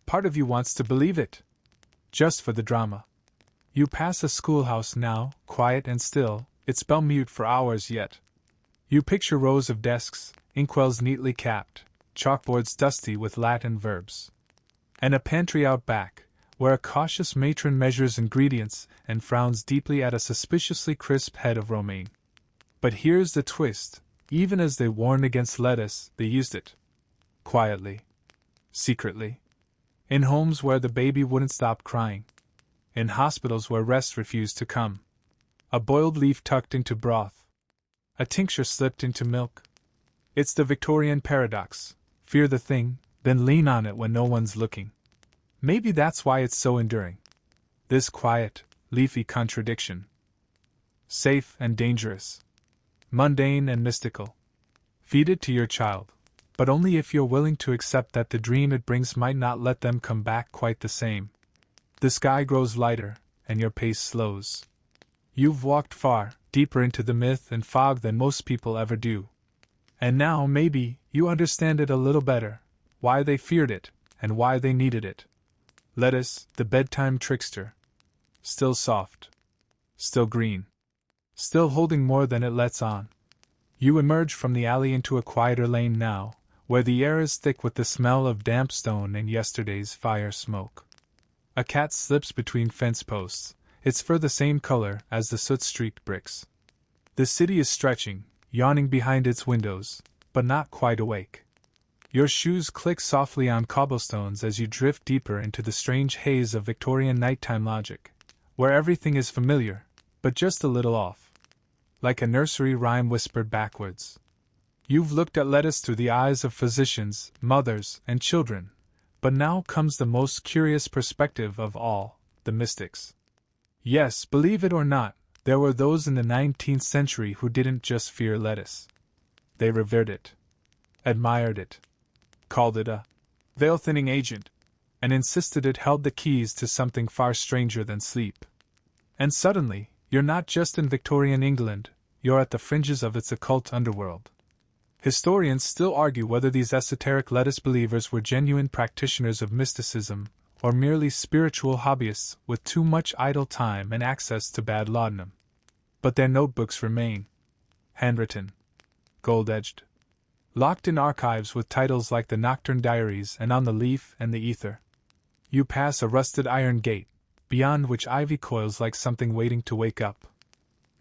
Part of you wants to believe it. Just for the drama. You pass a schoolhouse now, quiet and still, its bell mute for hours yet. You picture rows of desks, inkwells neatly capped, chalkboards dusty with Latin verbs. And a pantry out back, where a cautious matron measures ingredients and frowns deeply at a suspiciously crisp head of romaine. But here's the twist. Even as they warned against lettuce, they used it. Quietly. Secretly. In homes where the baby wouldn't stop crying. In hospitals where rest refused to come. A boiled leaf tucked into broth. A tincture slipped into milk. It's the Victorian paradox. Fear the thing, then lean on it when no one's looking. Maybe that's why it's so enduring. This quiet, leafy contradiction. Safe and dangerous. Mundane and mystical. Feed it to your child, but only if you're willing to accept that the dream it brings might not let them come back quite the same. The sky grows lighter, and your pace slows. You've walked far, deeper into the myth and fog than most people ever do. And now, maybe, you understand it a little better, why they feared it, and why they needed it. Lettuce, the bedtime trickster. Still soft. Still green. Still holding more than it lets on. You emerge from the alley into a quieter lane now, where the air is thick with the smell of damp stone and yesterday's fire smoke. A cat slips between fence posts, its fur the same color as the soot-streaked bricks. The city is stretching, yawning behind its windows, but not quite awake. Your shoes click softly on cobblestones as you drift deeper into the strange haze of Victorian nighttime logic, where everything is familiar, but just a little off. Like a nursery rhyme whispered backwards. You've looked at lettuce through the eyes of physicians, mothers, and children, but now comes the most curious perspective of all, the mystics. Yes, believe it or not, there were those in the 19th century who didn't just fear lettuce. They revered it, admired it, called it a veil-thinning agent, and insisted it held the keys to something far stranger than sleep. And suddenly, you're not just in Victorian England, you're at the fringes of its occult underworld. Historians still argue whether these esoteric lettuce believers were genuine practitioners of mysticism, or merely spiritual hobbyists with too much idle time and access to bad laudanum. But their notebooks remain. Handwritten. Gold-edged. Locked in archives with titles like the Nocturne Diaries and On the Leaf and the Ether. You pass a rusted iron gate, beyond which ivy coils like something waiting to wake up.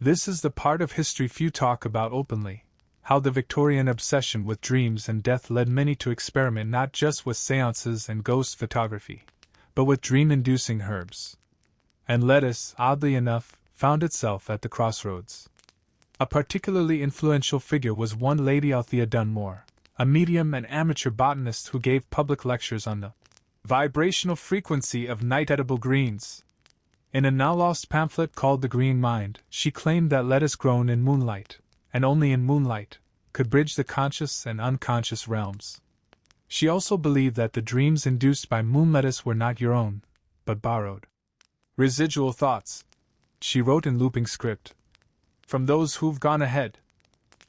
This is the part of history few talk about openly, how the Victorian obsession with dreams and death led many to experiment not just with seances and ghost photography, but with dream-inducing herbs. And lettuce, oddly enough, found itself at the crossroads. A particularly influential figure was one Lady Althea Dunmore, a medium and amateur botanist who gave public lectures on the vibrational frequency of night-edible greens. In a now-lost pamphlet called The Green Mind, she claimed that lettuce grown in moonlight, and only in moonlight, could bridge the conscious and unconscious realms. She also believed that the dreams induced by moon lettuce were not your own, but borrowed. Residual thoughts, she wrote in looping script, from those who've gone ahead.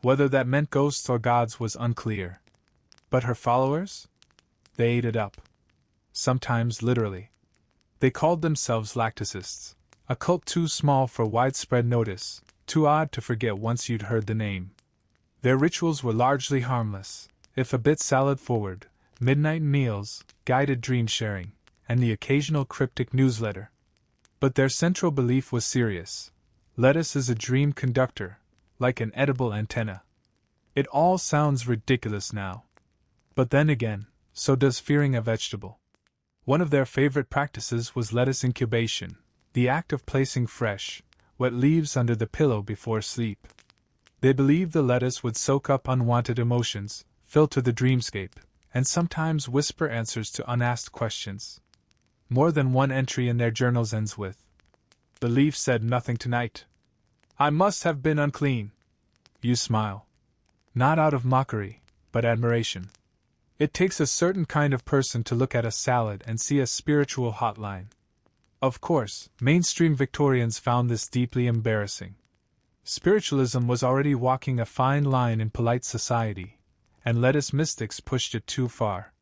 Whether that meant ghosts or gods was unclear. But her followers? They ate it up. Sometimes literally. They called themselves lacticists, a cult too small for widespread notice, too odd to forget once you'd heard the name. Their rituals were largely harmless, if a bit salad-forward, midnight meals, guided dream-sharing, and the occasional cryptic newsletter. But their central belief was serious. Lettuce is a dream conductor, like an edible antenna. It all sounds ridiculous now. But then again, so does fearing a vegetable. One of their favorite practices was lettuce incubation, the act of placing fresh, wet leaves under the pillow before sleep. They believed the lettuce would soak up unwanted emotions, filter the dreamscape, and sometimes whisper answers to unasked questions. More than one entry in their journals ends with, "The leaf said nothing tonight. I must have been unclean." You smile. Not out of mockery, but admiration. It takes a certain kind of person to look at a salad and see a spiritual hotline. Of course, mainstream Victorians found this deeply embarrassing. Spiritualism was already walking a fine line in polite society, and lettuce mystics pushed it too far.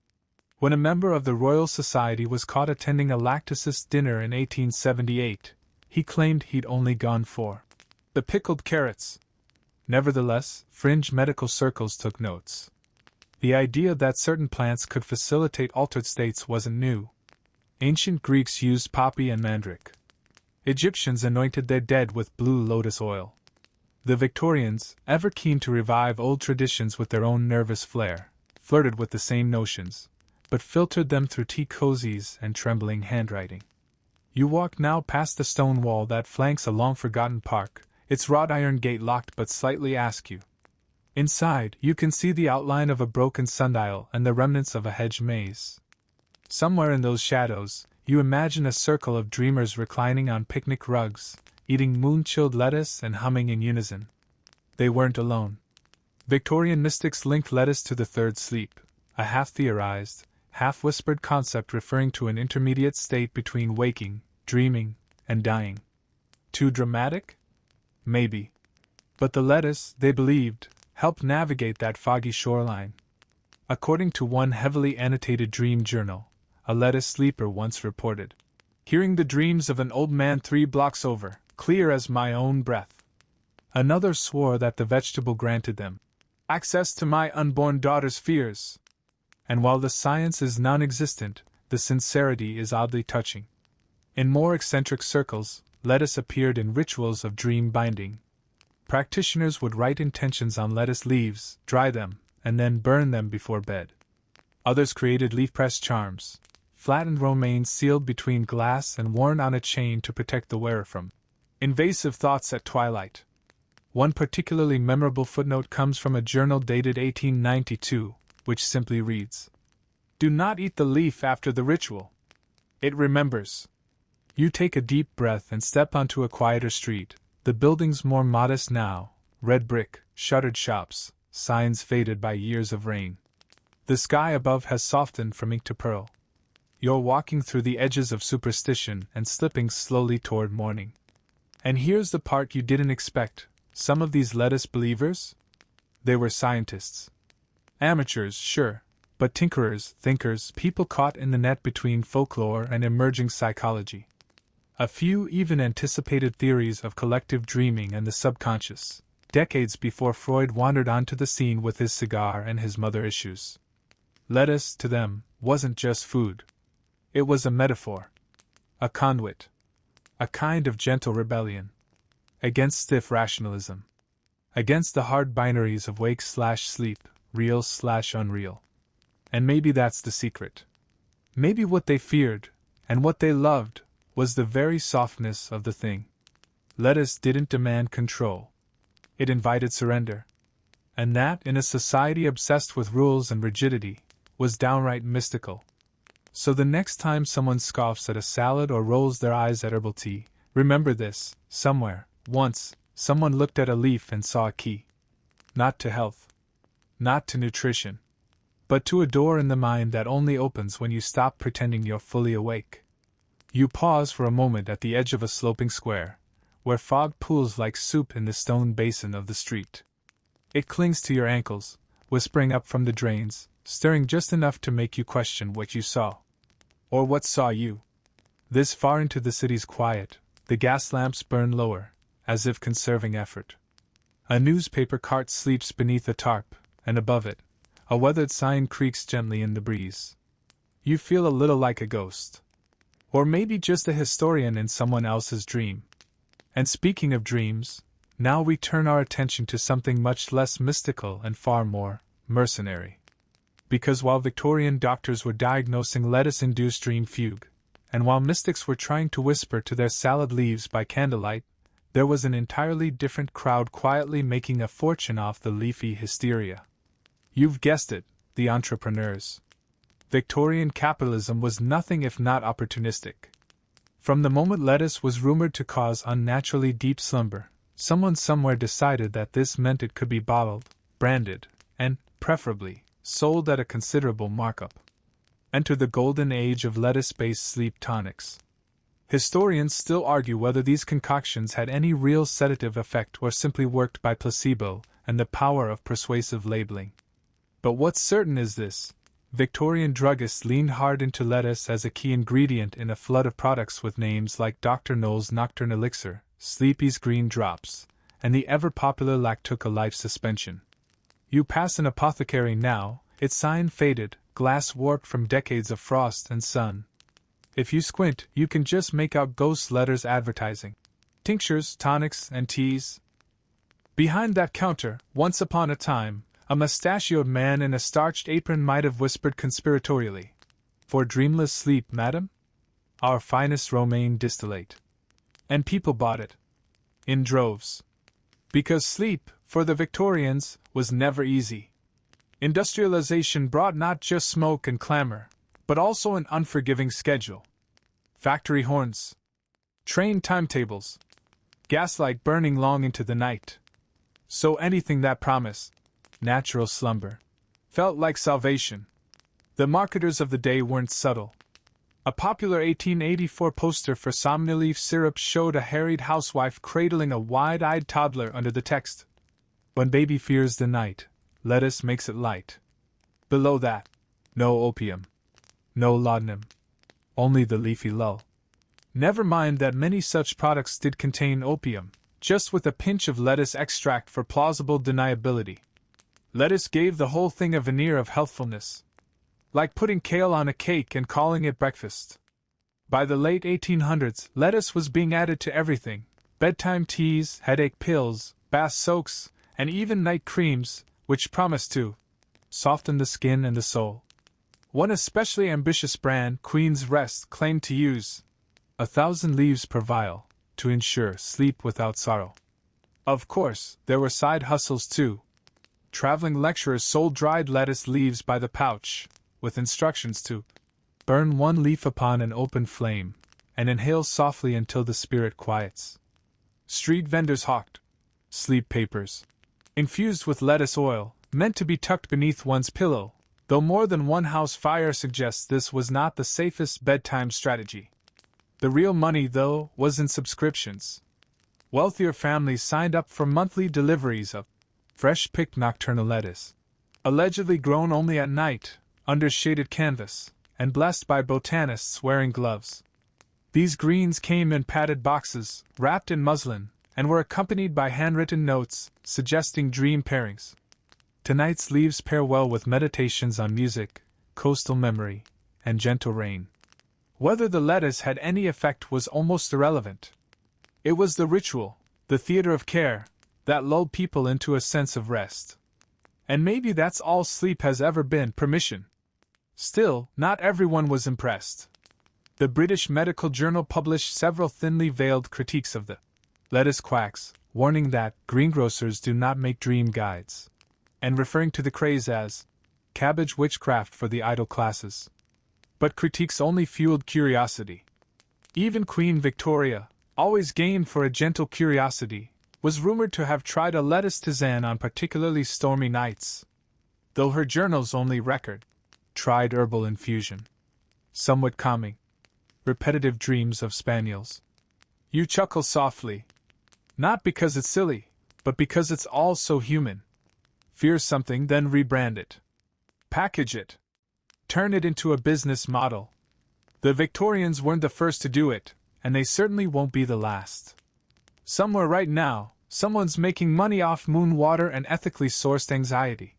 When a member of the Royal Society was caught attending a lacticist dinner in 1878, he claimed he'd only gone for the pickled carrots. Nevertheless, fringe medical circles took notes. The idea that certain plants could facilitate altered states wasn't new. Ancient Greeks used poppy and mandrake. Egyptians anointed their dead with blue lotus oil. The Victorians, ever keen to revive old traditions with their own nervous flair, flirted with the same notions, but filtered them through tea cozies and trembling handwriting. You walk now past the stone wall that flanks a long-forgotten park, its wrought iron gate locked but slightly askew. Inside, you can see the outline of a broken sundial and the remnants of a hedge maze. Somewhere in those shadows, you imagine a circle of dreamers reclining on picnic rugs, eating moon-chilled lettuce and humming in unison. They weren't alone. Victorian mystics linked lettuce to the third sleep, a half-theorized, half-whispered concept referring to an intermediate state between waking, dreaming, and dying. Too dramatic? Maybe. But the lettuce, they believed, helped navigate that foggy shoreline. According to one heavily annotated dream journal, a lettuce sleeper once reported, "Hearing the dreams of an old man 3 blocks over, clear as my own breath." Another swore that the vegetable granted them access to my unborn daughter's fears. And while the science is non-existent, the sincerity is oddly touching. In more eccentric circles, lettuce appeared in rituals of dream binding. Practitioners would write intentions on lettuce leaves, dry them, and then burn them before bed. Others created leaf-press charms, flattened romaines sealed between glass and worn on a chain to protect the wearer from invasive thoughts at twilight. One particularly memorable footnote comes from a journal dated 1892, which simply reads, "Do not eat the leaf after the ritual. It remembers." You take a deep breath and step onto a quieter street, the buildings more modest now, red brick, shuttered shops, signs faded by years of rain. The sky above has softened from ink to pearl. You're walking through the edges of superstition and slipping slowly toward morning. And here's the part you didn't expect. Some of these lettuce believers? They were scientists. Amateurs, sure, but tinkerers, thinkers, people caught in the net between folklore and emerging psychology. A few even anticipated theories of collective dreaming and the subconscious, decades before Freud wandered onto the scene with his cigar and his mother issues. Lettuce, to them, wasn't just food. It was a metaphor. A conduit. A kind of gentle rebellion. Against stiff rationalism. Against the hard binaries of wake/sleep, real/unreal. And maybe that's the secret. Maybe what they feared, and what they loved, was the very softness of the thing. Lettuce didn't demand control. It invited surrender. And that, in a society obsessed with rules and rigidity, was downright mystical. So the next time someone scoffs at a salad or rolls their eyes at herbal tea, remember this: somewhere, once, someone looked at a leaf and saw a key. Not to health. Not to nutrition. But to a door in the mind that only opens when you stop pretending you're fully awake. You pause for a moment at the edge of a sloping square, where fog pools like soup in the stone basin of the street. It clings to your ankles, whispering up from the drains, stirring just enough to make you question what you saw. Or what saw you. This far into the city's quiet, the gas lamps burn lower, as if conserving effort. A newspaper cart sleeps beneath a tarp, and above it, a weathered sign creaks gently in the breeze. You feel a little like a ghost. Or maybe just a historian in someone else's dream. And speaking of dreams, now we turn our attention to something much less mystical and far more mercenary. Because while Victorian doctors were diagnosing lettuce-induced dream fugue, and while mystics were trying to whisper to their salad leaves by candlelight, there was an entirely different crowd quietly making a fortune off the leafy hysteria. You've guessed it, the entrepreneurs. Victorian capitalism was nothing if not opportunistic. From the moment lettuce was rumored to cause unnaturally deep slumber, someone somewhere decided that this meant it could be bottled, branded, and, preferably, sold at a considerable markup. Enter the golden age of lettuce-based sleep tonics. Historians still argue whether these concoctions had any real sedative effect or simply worked by placebo and the power of persuasive labeling. But what's certain is this: Victorian druggists leaned hard into lettuce as a key ingredient in a flood of products with names like Dr. Knoll's Nocturne Elixir, Sleepy's Green Drops, and the ever-popular Lactuca Life Suspension. You pass an apothecary now, its sign faded, glass warped from decades of frost and sun. If you squint, you can just make out ghost letters advertising tinctures, tonics, and teas. Behind that counter, once upon a time, a mustachioed man in a starched apron might have whispered conspiratorially, "For dreamless sleep, madam? Our finest romaine distillate." And people bought it. In droves. Because sleep, for the Victorians, was never easy. Industrialization brought not just smoke and clamor, but also an unforgiving schedule. Factory horns. Train timetables. Gaslight burning long into the night. So anything that promised natural slumber felt like salvation. The marketers of the day weren't subtle. A popular 1884 poster for somnileaf syrup showed a harried housewife cradling a wide-eyed toddler under the text, "When baby fears the night, lettuce makes it light." Below that, no opium, no laudanum, only the leafy lull. Never mind that many such products did contain opium, just with a pinch of lettuce extract for plausible deniability. Lettuce gave the whole thing a veneer of healthfulness, like putting kale on a cake and calling it breakfast. By the late 1800s, lettuce was being added to everything: bedtime teas, headache pills, bath soaks, and even night creams, which promised to soften the skin and the soul. One especially ambitious brand, Queen's Rest, claimed to use 1,000 leaves per vial to ensure sleep without sorrow. Of course, there were side hustles too. Traveling lecturers sold dried lettuce leaves by the pouch, with instructions to burn one leaf upon an open flame and inhale softly until the spirit quiets. Street vendors hawked sleep papers, infused with lettuce oil, meant to be tucked beneath one's pillow, though more than one house fire suggests this was not the safest bedtime strategy. The real money, though, was in subscriptions. Wealthier families signed up for monthly deliveries of fresh-picked nocturnal lettuce, allegedly grown only at night, under shaded canvas, and blessed by botanists wearing gloves. These greens came in padded boxes, wrapped in muslin, and were accompanied by handwritten notes, suggesting dream pairings. Tonight's leaves pair well with meditations on music, coastal memory, and gentle rain. Whether the lettuce had any effect was almost irrelevant. It was the ritual, the theater of care, that lulled people into a sense of rest. And maybe that's all sleep has ever been: permission. Still, not everyone was impressed. The British Medical Journal published several thinly veiled critiques of the lettuce quacks, warning that greengrocers do not make dream guides, and referring to the craze as cabbage witchcraft for the idle classes. But critiques only fueled curiosity. Even Queen Victoria, always game for a gentle curiosity, was rumored to have tried a lettuce tisane on particularly stormy nights, though her journals only record tried herbal infusion. Somewhat calming. Repetitive dreams of spaniels. You chuckle softly. Not because it's silly, but because it's all so human. Fear something, then rebrand it. Package it. Turn it into a business model. The Victorians weren't the first to do it, and they certainly won't be the last. Somewhere right now, someone's making money off moon water and ethically sourced anxiety.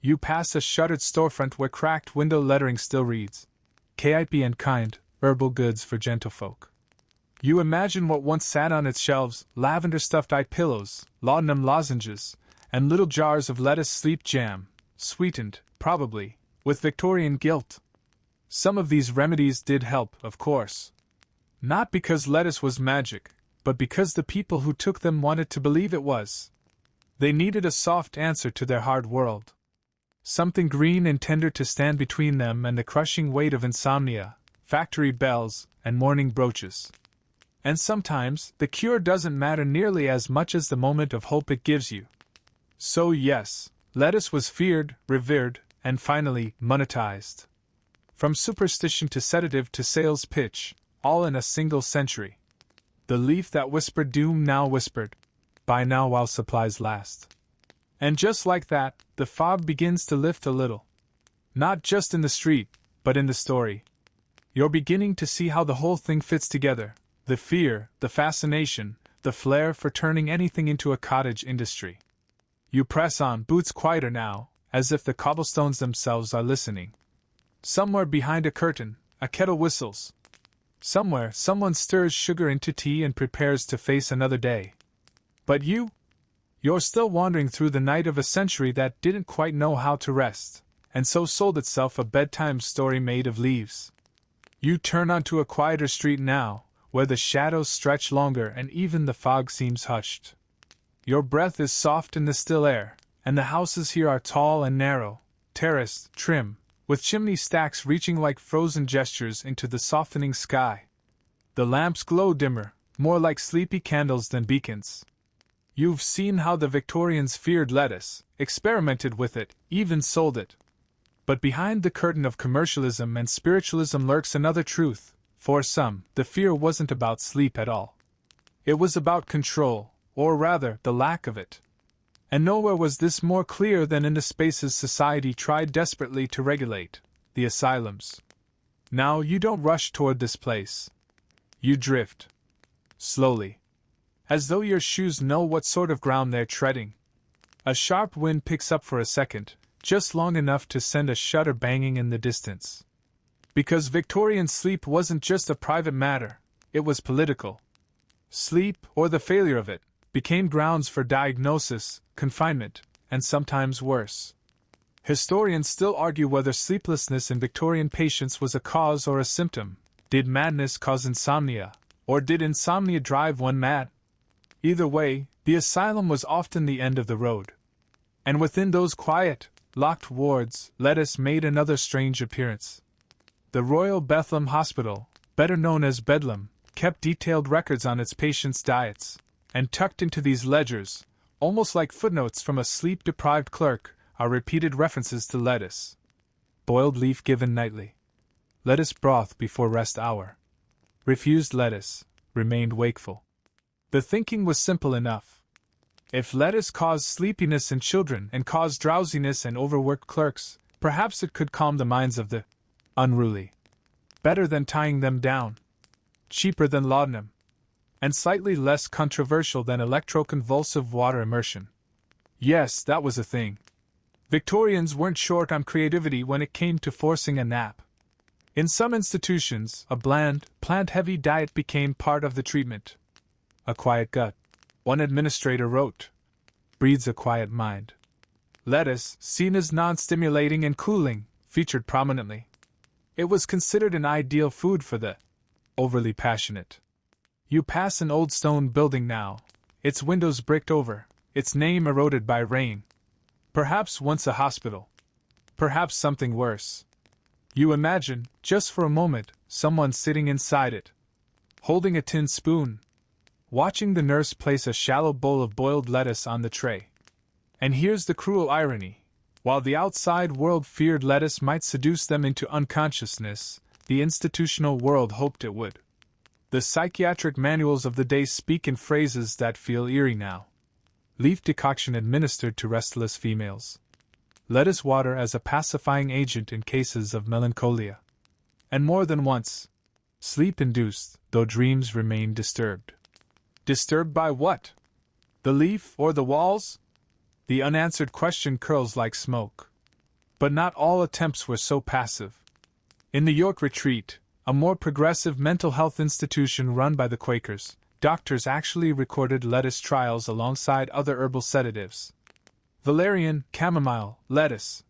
You pass a shuttered storefront where cracked window lettering still reads, "KIP and kind, herbal goods for gentlefolk." You imagine what once sat on its shelves: lavender-stuffed eye pillows, laudanum lozenges, and little jars of lettuce sleep jam, sweetened, probably, with Victorian gilt. Some of these remedies did help, of course. Not because lettuce was magic, but because the people who took them wanted to believe it was. They needed a soft answer to their hard world. Something green and tender to stand between them and the crushing weight of insomnia, factory bells, and morning brooches. And sometimes, the cure doesn't matter nearly as much as the moment of hope it gives you. So yes, lettuce was feared, revered, and finally, monetized. From superstition to sedative to sales pitch, all in a single century. The leaf that whispered doom now whispered, "Buy now while supplies last." And just like that, the fog begins to lift a little. Not just in the street, but in the story. You're beginning to see how the whole thing fits together: the fear, the fascination, the flair for turning anything into a cottage industry. You press on, boots quieter now, as if the cobblestones themselves are listening. Somewhere behind a curtain, a kettle whistles. Somewhere, someone stirs sugar into tea and prepares to face another day. But you're still wandering through the night of a century that didn't quite know how to rest, and so sold itself a bedtime story made of leaves. You turn onto a quieter street now, where the shadows stretch longer and even the fog seems hushed. Your breath is soft in the still air, and the houses here are tall and narrow, terraced, trim, with chimney stacks reaching like frozen gestures into the softening sky. The lamps glow dimmer, more like sleepy candles than beacons. You've seen how the Victorians feared lettuce, experimented with it, even sold it. But behind the curtain of commercialism and spiritualism lurks another truth. For some, the fear wasn't about sleep at all. It was about control, or rather, the lack of it. And nowhere was this more clear than in the spaces society tried desperately to regulate, the asylums. Now you don't rush toward this place. You drift. Slowly. As though your shoes know what sort of ground they're treading. A sharp wind picks up for a second, just long enough to send a shutter banging in the distance. Because Victorian sleep wasn't just a private matter, it was political. Sleep, or the failure of it, became grounds for diagnosis, confinement, and sometimes worse. Historians still argue whether sleeplessness in Victorian patients was a cause or a symptom. Did madness cause insomnia, or did insomnia drive one mad? Either way, the asylum was often the end of the road. And within those quiet, locked wards, lettuce made another strange appearance. The Royal Bethlehem Hospital, better known as Bedlam, kept detailed records on its patients' diets, and tucked into these ledgers, almost like footnotes from a sleep-deprived clerk, are repeated references to lettuce. Boiled leaf given nightly. Lettuce broth before rest hour. Refused lettuce, remained wakeful. The thinking was simple enough. If lettuce caused sleepiness in children and caused drowsiness in overworked clerks, perhaps it could calm the minds of the unruly. Better than tying them down. Cheaper than laudanum. And slightly less controversial than electroconvulsive water immersion. Yes, that was a thing. Victorians weren't short on creativity when it came to forcing a nap. In some institutions, a bland, plant-heavy diet became part of the treatment. A quiet gut, one administrator wrote, breeds a quiet mind. Lettuce, seen as non-stimulating and cooling, featured prominently. It was considered an ideal food for the overly passionate. You pass an old stone building now, its windows bricked over, its name eroded by rain. Perhaps once a hospital. Perhaps something worse. You imagine, just for a moment, someone sitting inside it, holding a tin spoon, watching the nurse place a shallow bowl of boiled lettuce on the tray. And here's the cruel irony. While the outside world feared lettuce might seduce them into unconsciousness, the institutional world hoped it would. The psychiatric manuals of the day speak in phrases that feel eerie now. Leaf decoction administered to restless females. Lettuce water as a pacifying agent in cases of melancholia. And more than once, sleep-induced, though dreams remained disturbed. Disturbed by what? The leaf or the walls? The unanswered question curls like smoke. But not all attempts were so passive. In the York Retreat, a more progressive mental health institution run by the Quakers, doctors actually recorded lettuce trials alongside other herbal sedatives. Valerian, chamomile, lettuce.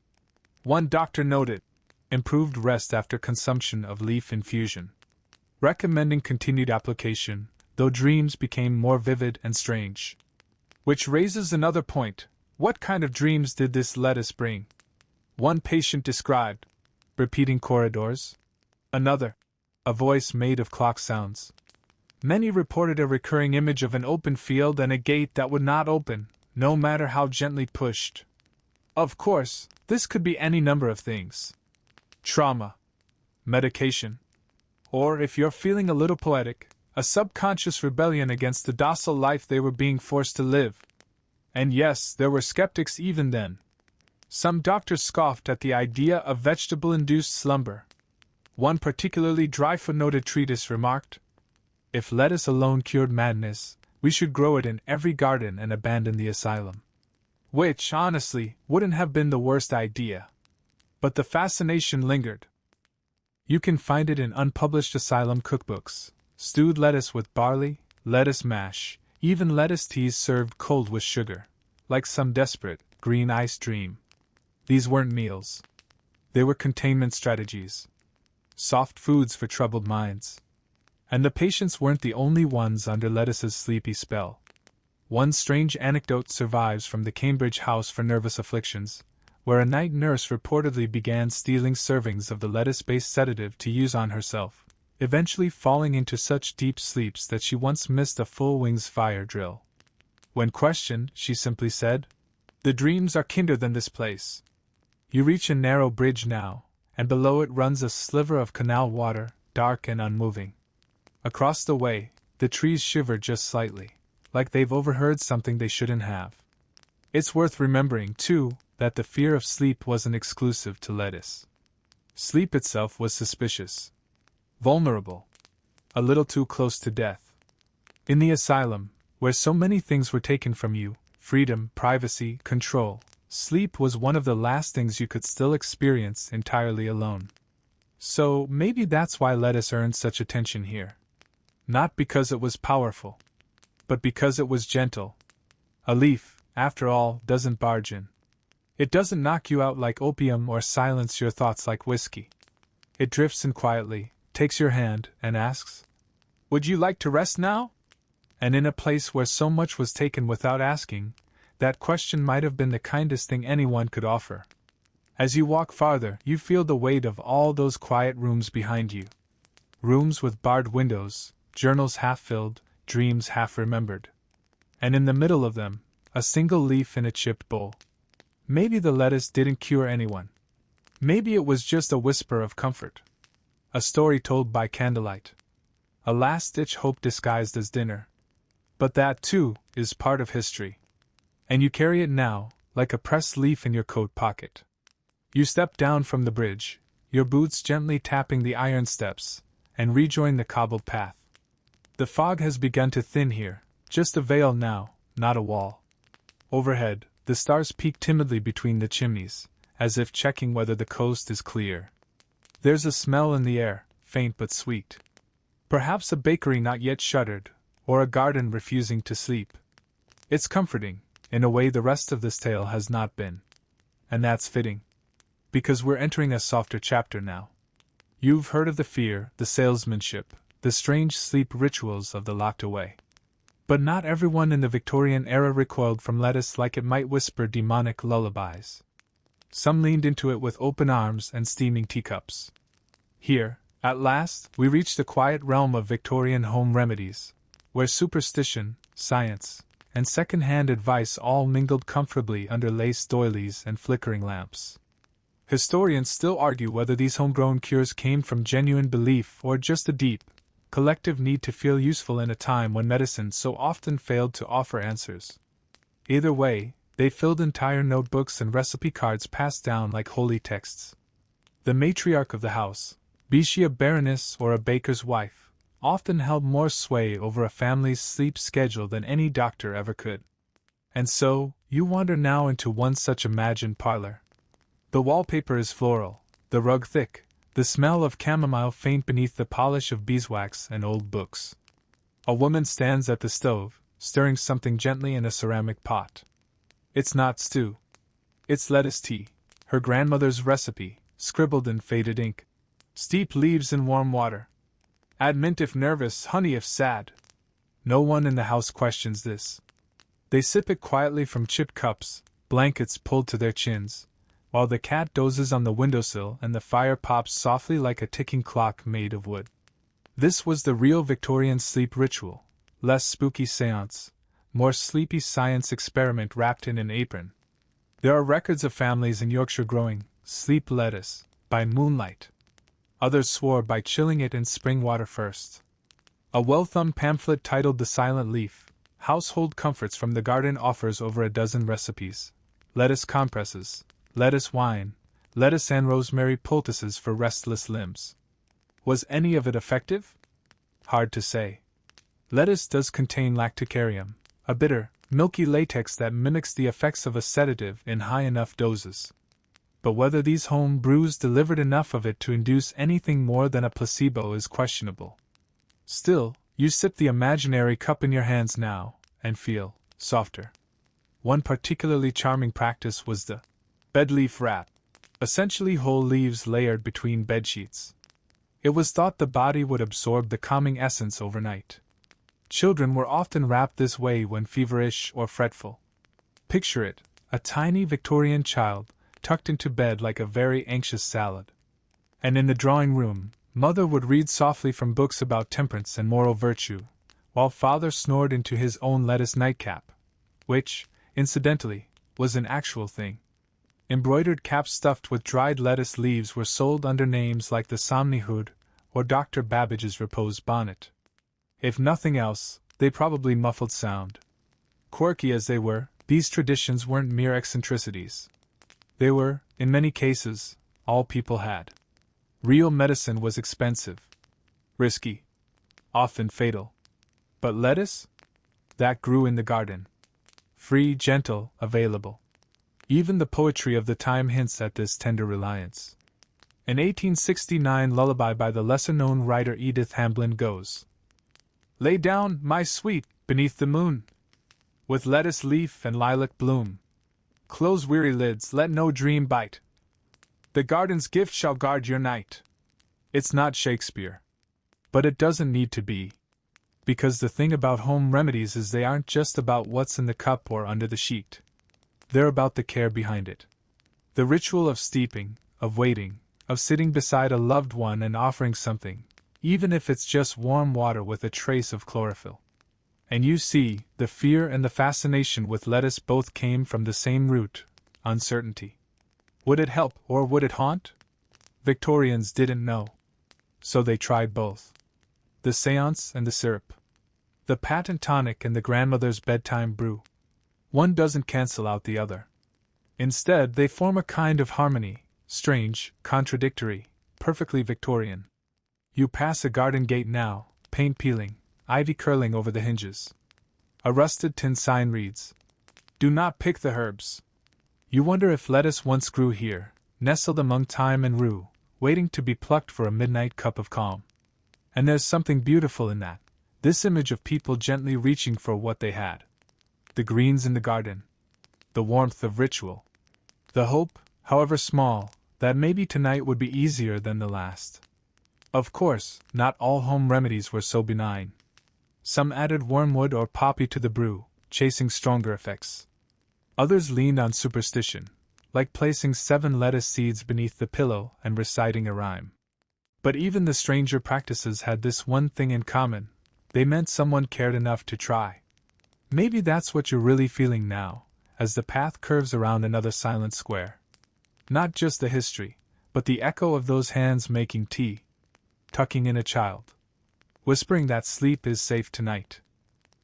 One doctor noted, improved rest after consumption of leaf infusion. Recommending continued application, though dreams became more vivid and strange. Which raises another point. What kind of dreams did this lettuce bring? One patient described, repeating corridors. Another, a voice made of clock sounds. Many reported a recurring image of an open field and a gate that would not open, no matter how gently pushed. Of course, this could be any number of things. Trauma, medication, or, if you're feeling a little poetic, a subconscious rebellion against the docile life they were being forced to live. And yes, there were skeptics even then. Some doctors scoffed at the idea of vegetable-induced slumber. One particularly dry-footnoted treatise remarked, "If lettuce alone cured madness, we should grow it in every garden and abandon the asylum." Which, honestly, wouldn't have been the worst idea. But the fascination lingered. You can find it in unpublished asylum cookbooks. Stewed lettuce with barley, lettuce mash, even lettuce teas served cold with sugar, like some desperate, green ice dream. These weren't meals. They were containment strategies. Soft foods for troubled minds. And the patients weren't the only ones under lettuce's sleepy spell. One strange anecdote survives from the Cambridge House for Nervous Afflictions, where a night nurse reportedly began stealing servings of the lettuce-based sedative to use on herself, eventually falling into such deep sleeps that she once missed a full wings fire drill. When questioned, she simply said, "The dreams are kinder than this place." You reach a narrow bridge now, and below it runs a sliver of canal water, dark and unmoving. Across the way, the trees shiver just slightly, like they've overheard something they shouldn't have. It's worth remembering, too, that the fear of sleep wasn't exclusive to lettuce. Sleep itself was suspicious. Vulnerable. A little too close to death. In the asylum, where so many things were taken from you, freedom, privacy, control, sleep was one of the last things you could still experience entirely alone. So, maybe that's why lettuce earned such attention here. Not because it was powerful, but because it was gentle. A leaf, after all, doesn't barge in. It doesn't knock you out like opium or silence your thoughts like whiskey. It drifts in quietly, takes your hand, and asks, "Would you like to rest now?" And in a place where so much was taken without asking, that question might have been the kindest thing anyone could offer. As you walk farther, you feel the weight of all those quiet rooms behind you. Rooms with barred windows, journals half filled, dreams half remembered. And in the middle of them, a single leaf in a chipped bowl. Maybe the lettuce didn't cure anyone. Maybe it was just a whisper of comfort. A story told by candlelight. A last-ditch hope disguised as dinner. But that, too, is part of history. And you carry it now, like a pressed leaf in your coat pocket. You step down from the bridge, your boots gently tapping the iron steps, and rejoin the cobbled path. The fog has begun to thin here, just a veil now, not a wall. Overhead, the stars peek timidly between the chimneys, as if checking whether the coast is clear. There's a smell in the air, faint but sweet. Perhaps a bakery not yet shuttered, or a garden refusing to sleep. It's comforting, in a way the rest of this tale has not been. And that's fitting. Because we're entering a softer chapter now. You've heard of the fear, the salesmanship, the strange sleep rituals of the locked away. But not everyone in the Victorian era recoiled from lettuce like it might whisper demonic lullabies. Some leaned into it with open arms and steaming teacups. Here, at last, we reach the quiet realm of Victorian home remedies, where superstition, science, and second-hand advice all mingled comfortably under lace doilies and flickering lamps. Historians still argue whether these homegrown cures came from genuine belief or just a deep, collective need to feel useful in a time when medicine so often failed to offer answers. Either way, they filled entire notebooks and recipe cards passed down like holy texts. The matriarch of the house, be she a baroness or a baker's wife, often held more sway over a family's sleep schedule than any doctor ever could. And so, you wander now into one such imagined parlor. The wallpaper is floral, the rug thick, the smell of chamomile faint beneath the polish of beeswax and old books. A woman stands at the stove, stirring something gently in a ceramic pot. It's not stew. It's lettuce tea, her grandmother's recipe, scribbled in faded ink. Steep leaves in warm water. Add mint if nervous, honey if sad. No one in the house questions this. They sip it quietly from chipped cups, blankets pulled to their chins, while the cat dozes on the windowsill and the fire pops softly like a ticking clock made of wood. This was the real Victorian sleep ritual, less spooky seance, more sleepy science experiment wrapped in an apron. There are records of families in Yorkshire growing sleep lettuce by moonlight. Others swore by chilling it in spring water first. A well-thumbed pamphlet titled The Silent Leaf, Household Comforts from the Garden offers over a dozen recipes. Lettuce compresses, lettuce wine, lettuce and rosemary poultices for restless limbs. Was any of it effective? Hard to say. Lettuce does contain lacticarium, a bitter, milky latex that mimics the effects of a sedative in high enough doses. But whether these home brews delivered enough of it to induce anything more than a placebo is questionable. Still, you sip the imaginary cup in your hands now, and feel softer. One particularly charming practice was the bedleaf wrap, essentially whole leaves layered between bedsheets. It was thought the body would absorb the calming essence overnight. Children were often wrapped this way when feverish or fretful. Picture it, a tiny Victorian child, tucked into bed like a very anxious salad. And in the drawing room, mother would read softly from books about temperance and moral virtue, while father snored into his own lettuce nightcap, which, incidentally, was an actual thing. Embroidered caps stuffed with dried lettuce leaves were sold under names like the Somni Hood or Dr. Babbage's Repose Bonnet. If nothing else, they probably muffled sound. Quirky as they were, these traditions weren't mere eccentricities. They were, in many cases, all people had. Real medicine was expensive, risky, often fatal. But lettuce? That grew in the garden. Free, gentle, available. Even the poetry of the time hints at this tender reliance. An 1869 lullaby by the lesser-known writer Edith Hamblin goes, "Lay down, my sweet, beneath the moon, with lettuce leaf and lilac bloom. Close weary lids, let no dream bite. The garden's gift shall guard your night." It's not Shakespeare. But it doesn't need to be. Because the thing about home remedies is they aren't just about what's in the cup or under the sheet. They're about the care behind it. The ritual of steeping, of waiting, of sitting beside a loved one and offering something, even if it's just warm water with a trace of chlorophyll. And you see, the fear and the fascination with lettuce both came from the same root, uncertainty. Would it help or would it haunt? Victorians didn't know. So they tried both. The seance and the syrup. The patent tonic and the grandmother's bedtime brew. One doesn't cancel out the other. Instead, they form a kind of harmony, strange, contradictory, perfectly Victorian. You pass a garden gate now, paint peeling, ivy curling over the hinges. A rusted tin sign reads, "Do not pick the herbs." You wonder if lettuce once grew here, nestled among thyme and rue, waiting to be plucked for a midnight cup of calm. And there's something beautiful in that, this image of people gently reaching for what they had. The greens in the garden. The warmth of ritual. The hope, however small, that maybe tonight would be easier than the last. Of course, not all home remedies were so benign. Some added wormwood or poppy to the brew, chasing stronger effects. Others leaned on superstition, like placing 7 lettuce seeds beneath the pillow and reciting a rhyme. But even the stranger practices had this one thing in common: they meant someone cared enough to try. Maybe that's what you're really feeling now, as the path curves around another silent square. Not just the history, but the echo of those hands making tea, tucking in a child, whispering that sleep is safe tonight.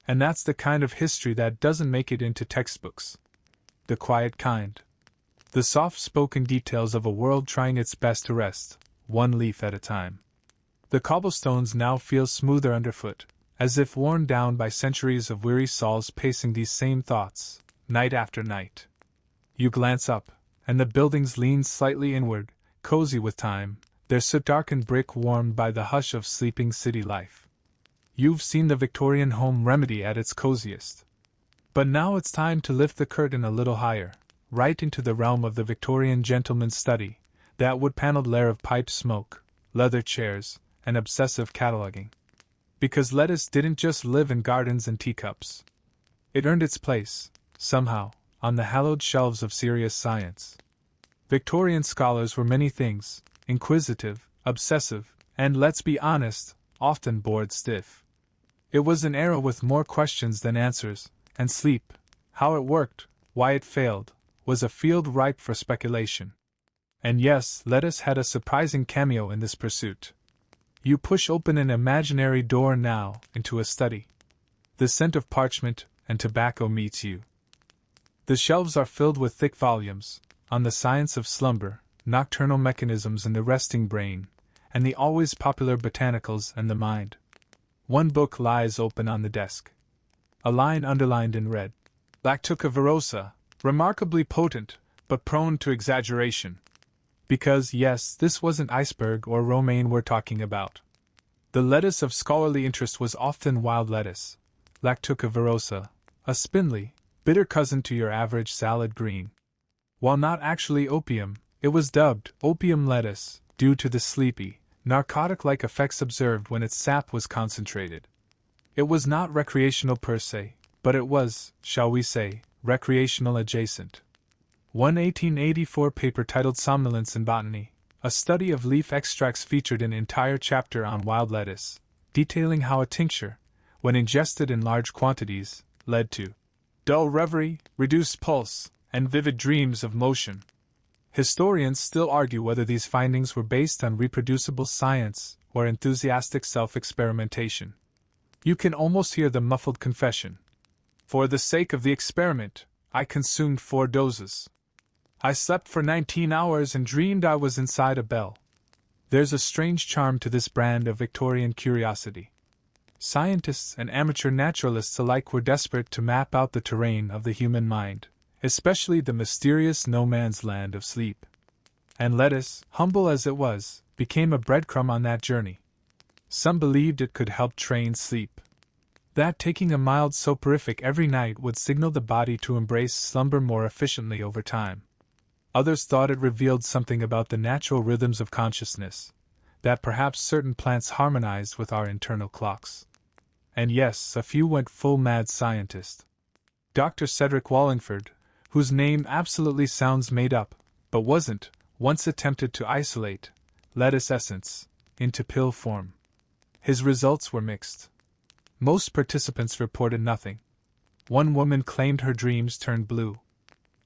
And that's the kind of history that doesn't make it into textbooks. The quiet kind. The soft-spoken details of a world trying its best to rest, one leaf at a time. The cobblestones now feel smoother underfoot, as if worn down by centuries of weary souls pacing these same thoughts, night after night. You glance up, and the buildings lean slightly inward, cozy with time, their soot-darkened brick warmed by the hush of sleeping city life. You've seen the Victorian home remedy at its coziest. But now it's time to lift the curtain a little higher, right into the realm of the Victorian gentleman's study, that wood-paneled lair of pipe smoke, leather chairs, and obsessive cataloguing. Because lettuce didn't just live in gardens and teacups. It earned its place, somehow, on the hallowed shelves of serious science. Victorian scholars were many things: inquisitive, obsessive, and, let's be honest, often bored stiff. It was an era with more questions than answers, and sleep, how it worked, why it failed, was a field ripe for speculation. And yes, lettuce had a surprising cameo in this pursuit. You push open an imaginary door now into a study. The scent of parchment and tobacco meets you. The shelves are filled with thick volumes, on the science of slumber, nocturnal mechanisms in the resting brain, and the always popular botanicals and the mind. One book lies open on the desk. A line underlined in red. Lactuca virosa, remarkably potent, but prone to exaggeration. Because, yes, this wasn't iceberg or romaine we're talking about. The lettuce of scholarly interest was often wild lettuce, Lactuca virosa, a spindly, bitter cousin to your average salad green. While not actually opium, it was dubbed opium lettuce due to the sleepy, narcotic-like effects observed when its sap was concentrated. It was not recreational per se, but it was, shall we say, recreational adjacent. One 1884 paper titled Somnolence in Botany, a study of leaf extracts, featured an entire chapter on wild lettuce, detailing how a tincture, when ingested in large quantities, led to dull reverie, reduced pulse, and vivid dreams of motion. Historians still argue whether these findings were based on reproducible science or enthusiastic self-experimentation. You can almost hear the muffled confession. For the sake of the experiment, I consumed 4 doses. I slept for 19 hours and dreamed I was inside a bell. There's a strange charm to this brand of Victorian curiosity. Scientists and amateur naturalists alike were desperate to map out the terrain of the human mind, especially the mysterious no-man's land of sleep. And lettuce, humble as it was, became a breadcrumb on that journey. Some believed it could help train sleep. That taking a mild soporific every night would signal the body to embrace slumber more efficiently over time. Others thought it revealed something about the natural rhythms of consciousness, that perhaps certain plants harmonized with our internal clocks. And yes, a few went full mad scientist. Dr. Cedric Wallingford, whose name absolutely sounds made up, but wasn't, once attempted to isolate lettuce essence into pill form. His results were mixed. Most participants reported nothing. One woman claimed her dreams turned blue.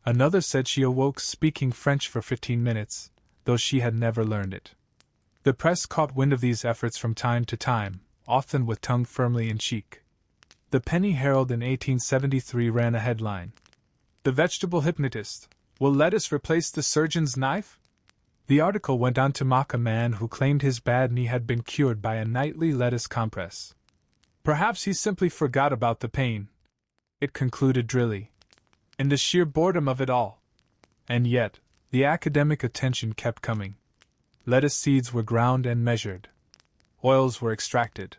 Another said she awoke speaking French for 15 minutes, though she had never learned it. The press caught wind of these efforts from time to time, often with tongue firmly in cheek. The Penny Herald in 1873 ran a headline: "The vegetable hypnotist. Will lettuce replace the surgeon's knife?" The article went on to mock a man who claimed his bad knee had been cured by a nightly lettuce compress. "Perhaps he simply forgot about the pain," it concluded drily, in the sheer boredom of it all. And yet, the academic attention kept coming. Lettuce seeds were ground and measured. Oils were extracted.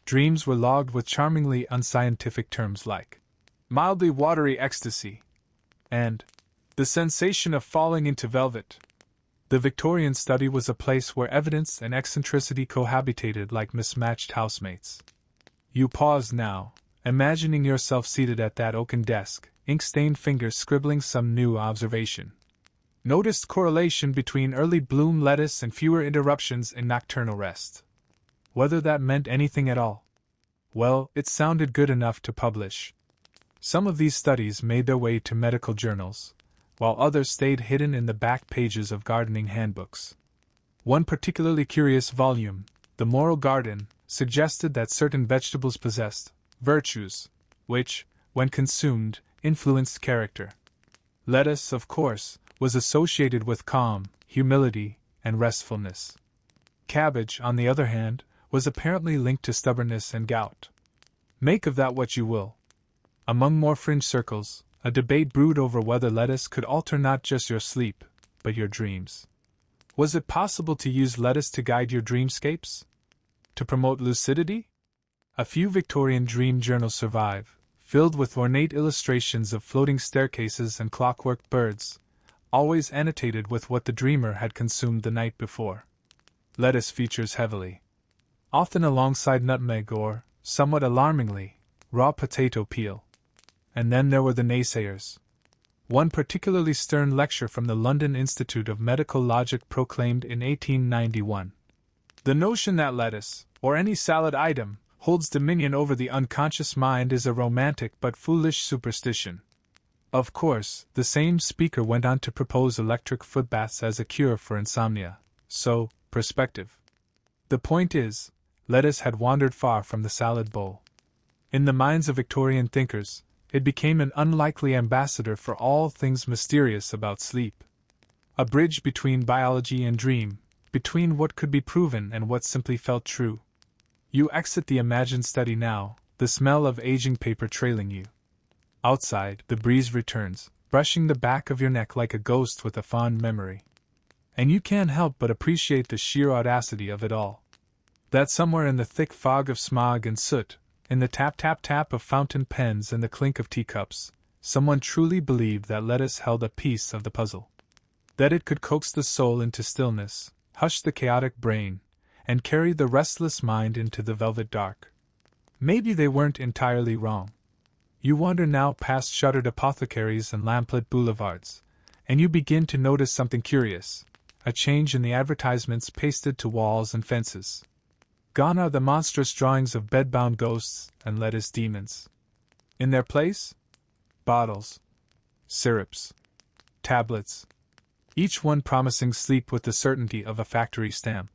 Dreams were logged with charmingly unscientific terms like mildly watery ecstasy and the sensation of falling into velvet. The Victorian study was a place where evidence and eccentricity cohabitated like mismatched housemates. You pause now, imagining yourself seated at that oaken desk, ink-stained fingers scribbling some new observation. Noticed correlation between early bloom lettuce and fewer interruptions in nocturnal rest. Whether that meant anything at all? Well, it sounded good enough to publish. Some of these studies made their way to medical journals, while others stayed hidden in the back pages of gardening handbooks. One particularly curious volume, The Moral Garden, suggested that certain vegetables possessed virtues, which, when consumed, influenced character. Lettuce, of course, was associated with calm, humility, and restfulness. Cabbage, on the other hand, was apparently linked to stubbornness and gout. Make of that what you will. Among more fringe circles, a debate brewed over whether lettuce could alter not just your sleep, but your dreams. Was it possible to use lettuce to guide your dreamscapes? To promote lucidity? A few Victorian dream journals survive, filled with ornate illustrations of floating staircases and clockwork birds, always annotated with what the dreamer had consumed the night before. Lettuce features heavily, often alongside nutmeg or, somewhat alarmingly, raw potato peel. And then there were the naysayers. One particularly stern lecture from the London Institute of Medical Logic proclaimed in 1891. The notion that lettuce, or any salad item, holds dominion over the unconscious mind is a romantic but foolish superstition. Of course, the same speaker went on to propose electric foot baths as a cure for insomnia. So, perspective. The point is, lettuce had wandered far from the salad bowl. In the minds of Victorian thinkers, it became an unlikely ambassador for all things mysterious about sleep. A bridge between biology and dream, between what could be proven and what simply felt true. You exit the imagined study now, the smell of aging paper trailing you. Outside, the breeze returns, brushing the back of your neck like a ghost with a fond memory. And you can't help but appreciate the sheer audacity of it all. That somewhere in the thick fog of smog and soot, in the tap-tap-tap of fountain pens and the clink of teacups, someone truly believed that lettuce held a piece of the puzzle. That it could coax the soul into stillness, hush the chaotic brain, and carry the restless mind into the velvet dark. Maybe they weren't entirely wrong. You wander now past shuttered apothecaries and lamplit boulevards, and you begin to notice something curious, a change in the advertisements pasted to walls and fences. Gone are the monstrous drawings of bed-bound ghosts and lettuce demons. In their place, bottles, syrups, tablets, each one promising sleep with the certainty of a factory stamp.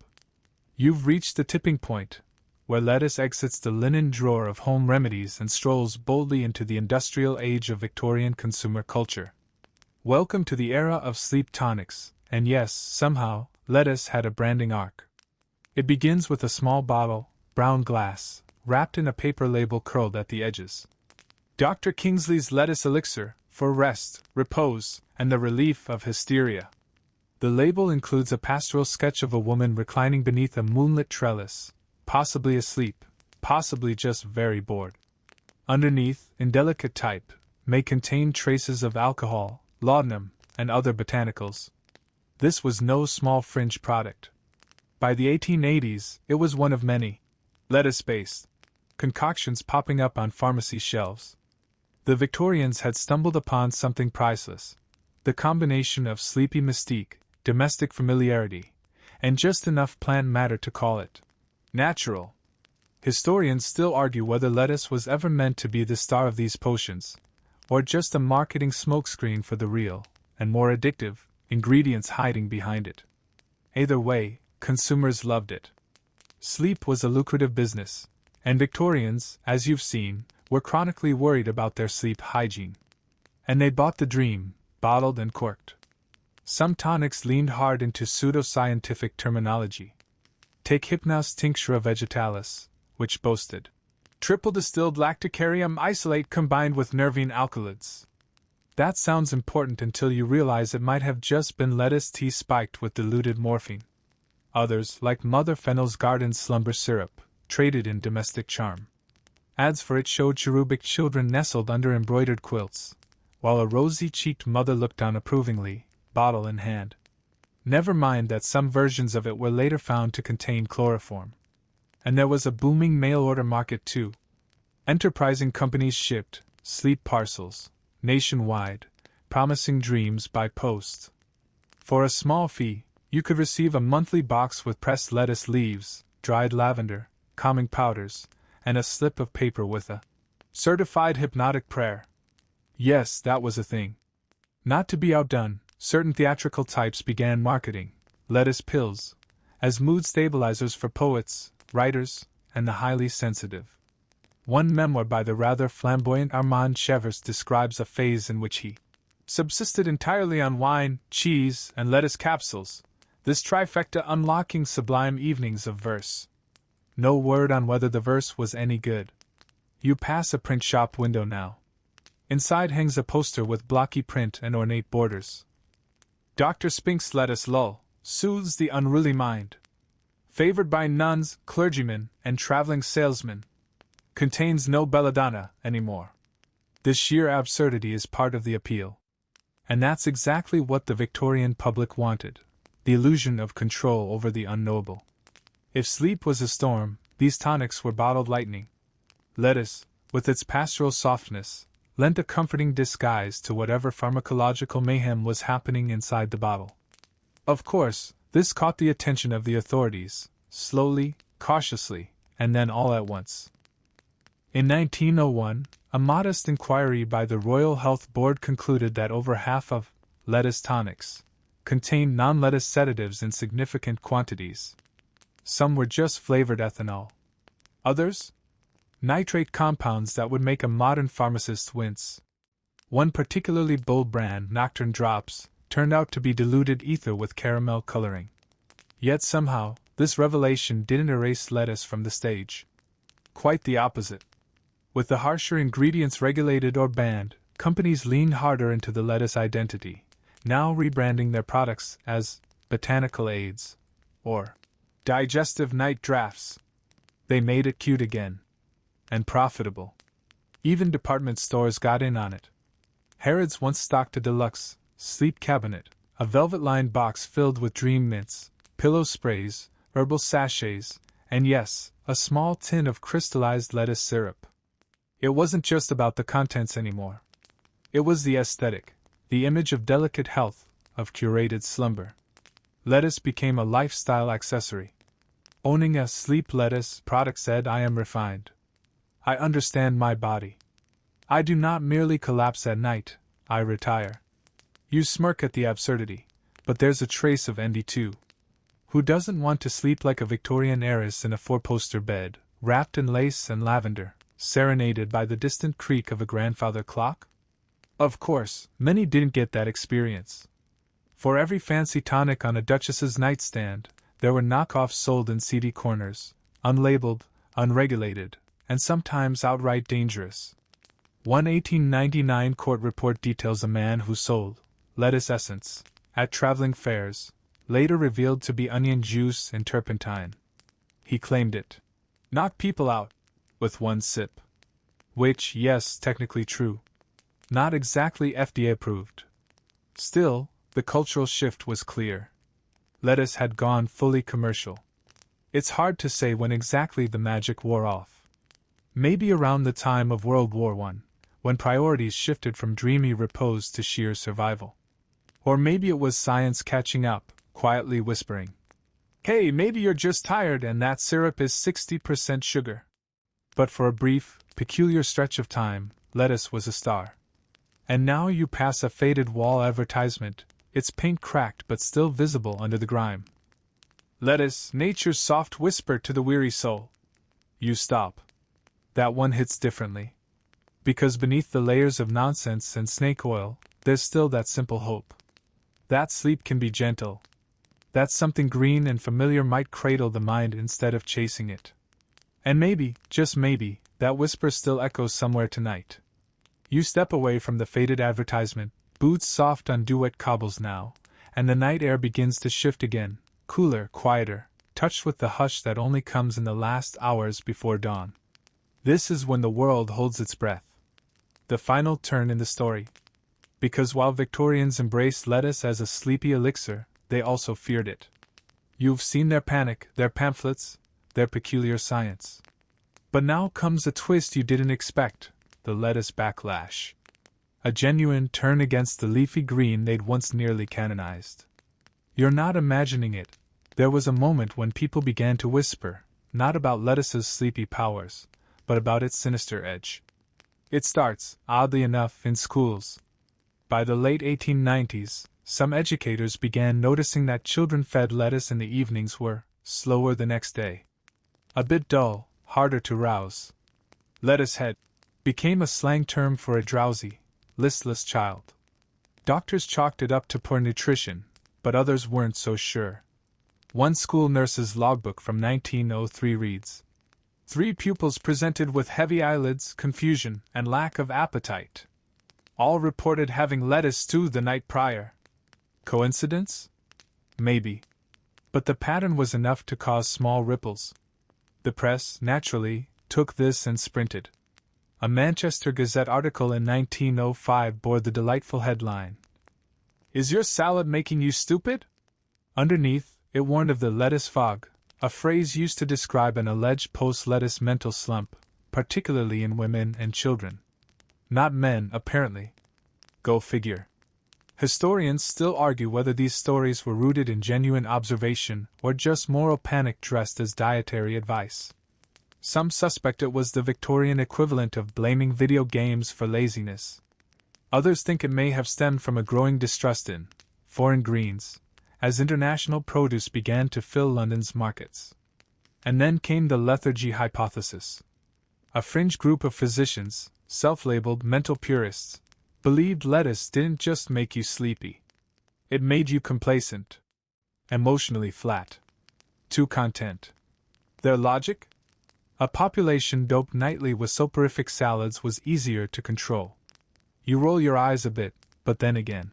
You've reached the tipping point, where lettuce exits the linen drawer of home remedies and strolls boldly into the industrial age of Victorian consumer culture. Welcome to the era of sleep tonics, and yes, somehow, lettuce had a branding arc. It begins with a small bottle, brown glass, wrapped in a paper label curled at the edges. Dr. Kingsley's lettuce elixir, for rest, repose, and the relief of hysteria. The label includes a pastoral sketch of a woman reclining beneath a moonlit trellis, possibly asleep, possibly just very bored. Underneath, in delicate type, may contain traces of alcohol, laudanum, and other botanicals. This was no small fringe product. By the 1880s, it was one of many lettuce-based concoctions popping up on pharmacy shelves. The Victorians had stumbled upon something priceless, the combination of sleepy mystique, domestic familiarity, and just enough plant matter to call it natural. Historians still argue whether lettuce was ever meant to be the star of these potions, or just a marketing smokescreen for the real, and more addictive, ingredients hiding behind it. Either way, consumers loved it. Sleep was a lucrative business, and Victorians, as you've seen, were chronically worried about their sleep hygiene. And they bought the dream, bottled and corked. Some tonics leaned hard into pseudo-scientific terminology. Take Hypnos tinctura vegetalis, which boasted triple distilled lacticarium isolate combined with nervine alkaloids. That sounds important until you realize it might have just been lettuce tea spiked with diluted morphine. Others, like Mother Fennel's garden slumber syrup, traded in domestic charm. Ads for it showed cherubic children nestled under embroidered quilts, while a rosy-cheeked mother looked on approvingly, bottle in hand. Never mind that some versions of it were later found to contain chloroform. And there was a booming mail-order market too. Enterprising companies shipped sleep parcels nationwide, promising dreams by post. For a small fee, you could receive a monthly box with pressed lettuce leaves, dried lavender, calming powders, and a slip of paper with a certified hypnotic prayer. Yes, that was a thing. Not to be outdone, certain theatrical types began marketing lettuce pills as mood stabilizers for poets, writers, and the highly sensitive. One memoir by the rather flamboyant Armand Chevers describes a phase in which he subsisted entirely on wine, cheese, and lettuce capsules, this trifecta unlocking sublime evenings of verse. No word on whether the verse was any good. You pass a print shop window now. Inside hangs a poster with blocky print and ornate borders. Dr. Spink's lettuce lull soothes the unruly mind. Favored by nuns, clergymen, and traveling salesmen. Contains no belladonna anymore. This sheer absurdity is part of the appeal. And that's exactly what the Victorian public wanted, the illusion of control over the unknowable. If sleep was a storm, these tonics were bottled lightning. Lettuce, with its pastoral softness, lent a comforting disguise to whatever pharmacological mayhem was happening inside the bottle. Of course, this caught the attention of the authorities, slowly, cautiously, and then all at once. In 1901, a modest inquiry by the Royal Health Board concluded that over half of lettuce tonics contained non-lettuce sedatives in significant quantities. Some were just flavored ethanol. Others? Nitrate compounds that would make a modern pharmacist wince. One particularly bold brand, Nocturne Drops, turned out to be diluted ether with caramel coloring. Yet somehow, this revelation didn't erase lettuce from the stage. Quite the opposite. With the harsher ingredients regulated or banned, companies leaned harder into the lettuce identity, now rebranding their products as botanical aids or digestive night drafts. They made it cute again. And profitable. Even department stores got in on it. Harrods once stocked a deluxe sleep cabinet, a velvet-lined box filled with dream mints, pillow sprays, herbal sachets, and yes, a small tin of crystallized lettuce syrup. It wasn't just about the contents anymore. It was the aesthetic, the image of delicate health, of curated slumber. Lettuce became a lifestyle accessory. Owning a sleep lettuce product said, I am refined. I understand my body. I do not merely collapse at night, I retire. You smirk at the absurdity, But there's a trace of envy too. Who doesn't want to sleep like a Victorian heiress in a four-poster bed, wrapped in lace and lavender, serenaded by the distant creak of a grandfather clock? Of course, many didn't get that experience. For every fancy tonic on a duchess's nightstand, there were knockoffs sold in seedy corners, unlabeled, unregulated, and sometimes outright dangerous. One 1899 court report details a man who sold lettuce essence at traveling fairs, later revealed to be onion juice and turpentine. He claimed it knocked people out with one sip. Which, yes, technically true. Not exactly FDA approved. Still, the cultural shift was clear. Lettuce had gone fully commercial. It's hard to say when exactly the magic wore off. Maybe around the time of World War I, when priorities shifted from dreamy repose to sheer survival. Or maybe it was science catching up, quietly whispering, "Hey, maybe you're just tired and that syrup is 60% sugar." But for a brief, peculiar stretch of time, lettuce was a star. And now you pass a faded wall advertisement, its paint cracked but still visible under the grime. Lettuce, nature's soft whisper to the weary soul. You stop. That one hits differently. Because beneath the layers of nonsense and snake oil, there's still that simple hope. That sleep can be gentle. That something green and familiar might cradle the mind instead of chasing it. And maybe, just maybe, that whisper still echoes somewhere tonight. You step away from the faded advertisement, boots soft on dew-wet cobbles now, and the night air begins to shift again, cooler, quieter, touched with the hush that only comes in the last hours before dawn. This is when the world holds its breath. The final turn in the story. Because while Victorians embraced lettuce as a sleepy elixir, they also feared it. You've seen their panic, their pamphlets, their peculiar science. But now comes a twist you didn't expect, the lettuce backlash. A genuine turn against the leafy green they'd once nearly canonized. You're not imagining it. There was a moment when people began to whisper, not about lettuce's sleepy powers, but about its sinister edge. It starts, oddly enough, in schools. By the late 1890s, some educators began noticing that children fed lettuce in the evenings were slower the next day. A bit dull, harder to rouse. Lettuce head became a slang term for a drowsy, listless child. Doctors chalked it up to poor nutrition, but others weren't so sure. One school nurse's logbook from 1903 reads, 3 pupils presented with heavy eyelids, confusion, and lack of appetite. All reported having lettuce stew the night prior. Coincidence? Maybe. But the pattern was enough to cause small ripples. The press, naturally, took this and sprinted. A Manchester Gazette article in 1905 bore the delightful headline, "Is your salad making you stupid?" Underneath, it warned of the lettuce fog, a phrase used to describe an alleged post-lettuce mental slump, particularly in women and children. Not men, apparently. Go figure. Historians still argue whether these stories were rooted in genuine observation or just moral panic dressed as dietary advice. Some suspect it was the Victorian equivalent of blaming video games for laziness. Others think it may have stemmed from a growing distrust in foreign greens, as international produce began to fill London's markets. And then came the lethargy hypothesis. A fringe group of physicians, self-labeled mental purists, believed lettuce didn't just make you sleepy. It made you complacent. Emotionally flat. Too content. Their logic? A population doped nightly with soporific salads was easier to control. You roll your eyes a bit, but then again.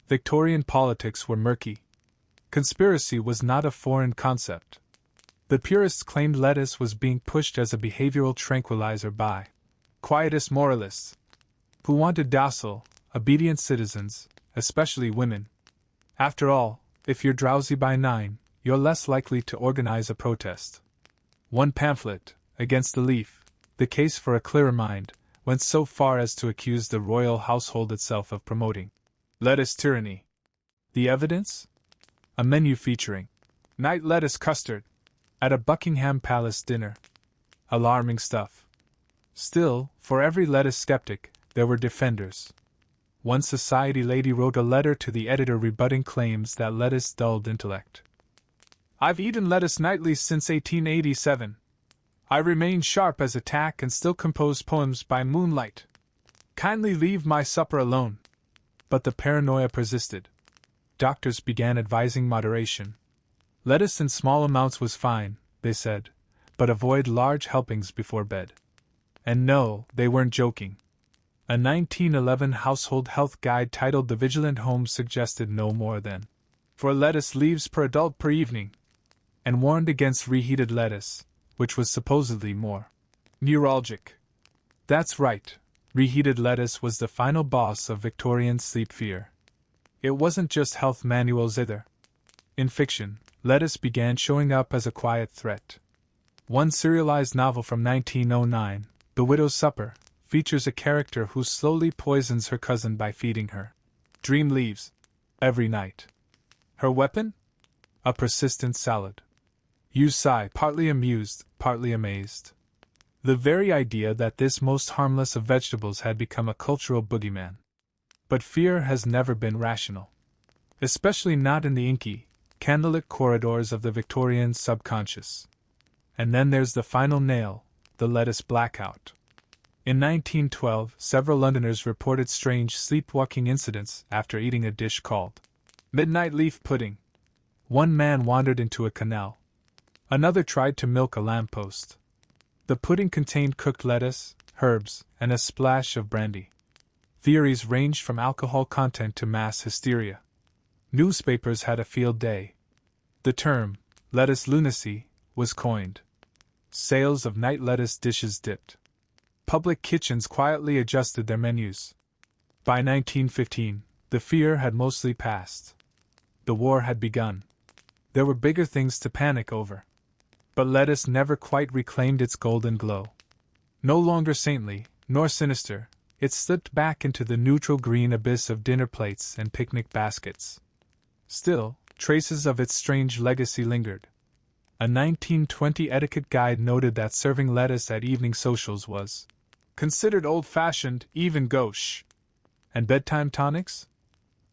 Victorian politics were murky. Conspiracy was not a foreign concept. The purists claimed lettuce was being pushed as a behavioral tranquilizer by quietist moralists, who wanted docile, obedient citizens, especially women. After all, if you're drowsy by 9, you're less likely to organize a protest. One pamphlet, Against the Leaf, the case for a clearer mind, went so far as to accuse the royal household itself of promoting lettuce tyranny. The evidence? A menu featuring night lettuce custard at a Buckingham Palace dinner. Alarming stuff. Still, for every lettuce skeptic, there were defenders. One society lady wrote a letter to the editor rebutting claims that lettuce dulled intellect. "I've eaten lettuce nightly since 1887. I remain sharp as a tack and still compose poems by moonlight. Kindly leave my supper alone." But the paranoia persisted. Doctors began advising moderation. Lettuce in small amounts was fine, they said, but avoid large helpings before bed. And no, they weren't joking. A 1911 household health guide titled The Vigilant Home suggested no more than 4 lettuce leaves per adult per evening, and warned against reheated lettuce, which was supposedly more neuralgic. That's right, reheated lettuce was the final boss of Victorian sleep fear. It wasn't just health manuals either. In fiction, lettuce began showing up as a quiet threat. One serialized novel from 1909, The Widow's Supper, features a character who slowly poisons her cousin by feeding her dream leaves every night. Her weapon? A persistent salad. You sigh, partly amused, partly amazed. The very idea that this most harmless of vegetables had become a cultural boogeyman. But fear has never been rational. Especially not in the inky, candlelit corridors of the Victorian subconscious. And then there's the final nail, the lettuce blackout. In 1912, several Londoners reported strange sleepwalking incidents after eating a dish called midnight leaf pudding. One man wandered into a canal. Another tried to milk a lamppost. The pudding contained cooked lettuce, herbs, and a splash of brandy. Theories ranged from alcohol content to mass hysteria. Newspapers had a field day. The term, lettuce lunacy, was coined. Sales of night lettuce dishes dipped. Public kitchens quietly adjusted their menus. By 1915, the fear had mostly passed. The war had begun. There were bigger things to panic over. But lettuce never quite reclaimed its golden glow. No longer saintly, nor sinister, it slipped back into the neutral green abyss of dinner plates and picnic baskets. Still, traces of its strange legacy lingered. A 1920 etiquette guide noted that serving lettuce at evening socials was considered old-fashioned, even gauche. And bedtime tonics?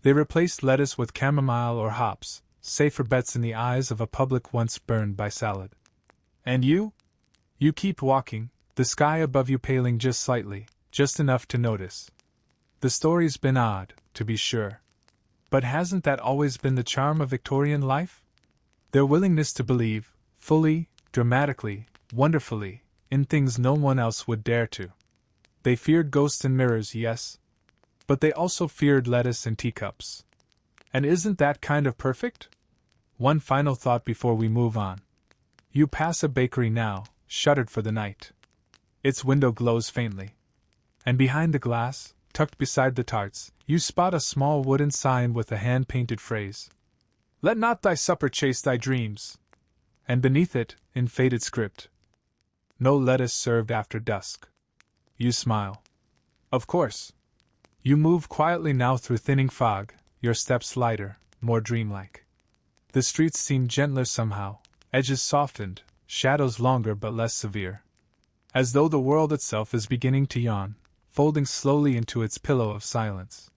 They replaced lettuce with chamomile or hops, safer bets in the eyes of a public once burned by salad. And you? You keep walking, the sky above you paling just slightly, just enough to notice. The story's been odd, to be sure. But hasn't that always been the charm of Victorian life? Their willingness to believe, fully, dramatically, wonderfully, in things no one else would dare to. They feared ghosts and mirrors, yes. But they also feared lettuce and teacups. And isn't that kind of perfect? One final thought before we move on. You pass a bakery now, shuttered for the night. Its window glows faintly. And behind the glass, tucked beside the tarts, you spot a small wooden sign with a hand-painted phrase. "Let not thy supper chase thy dreams." And beneath it, in faded script, "No lettuce served after dusk." You smile. Of course. You move quietly now through thinning fog, your steps lighter, more dreamlike. The streets seem gentler somehow, edges softened, shadows longer but less severe. As though the world itself is beginning to yawn, folding slowly into its pillow of silence.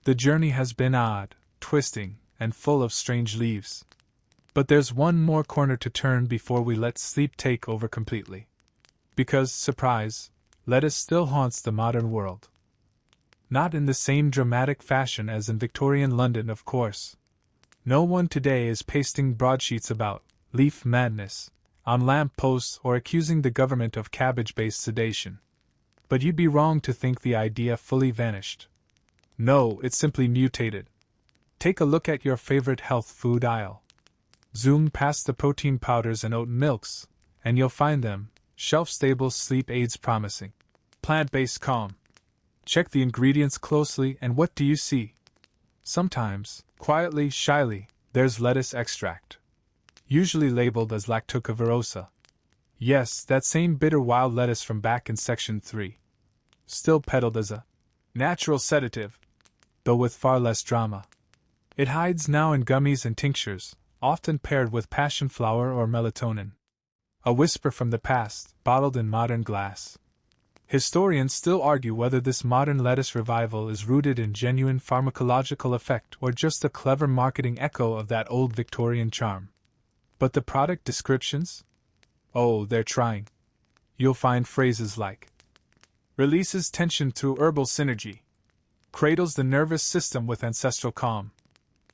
The journey has been odd, twisting, and full of strange leaves. But there's one more corner to turn before we let sleep take over completely. Because, surprise, lettuce still haunts the modern world. Not in the same dramatic fashion as in Victorian London, of course. No one today is pasting broadsheets about leaf madness on lamp posts or accusing the government of cabbage-based sedation. But you'd be wrong to think the idea fully vanished. No, it simply mutated. Take a look at your favorite health food aisle. Zoom past the protein powders and oat milks, and you'll find them, shelf-stable sleep aids promising plant-based calm. Check the ingredients closely, and what do you see? Sometimes, quietly, shyly, there's lettuce extract. Usually labeled as lactocaverosa. Yes, that same bitter wild lettuce from back in Section 3. Still peddled as a natural sedative, though with far less drama. It hides now in gummies and tinctures, often paired with passion flower or melatonin. A whisper from the past, bottled in modern glass. Historians still argue whether this modern lettuce revival is rooted in genuine pharmacological effect or just a clever marketing echo of that old Victorian charm. But the product descriptions? Oh, they're trying. You'll find phrases like releases tension through herbal synergy, cradles the nervous system with ancestral calm,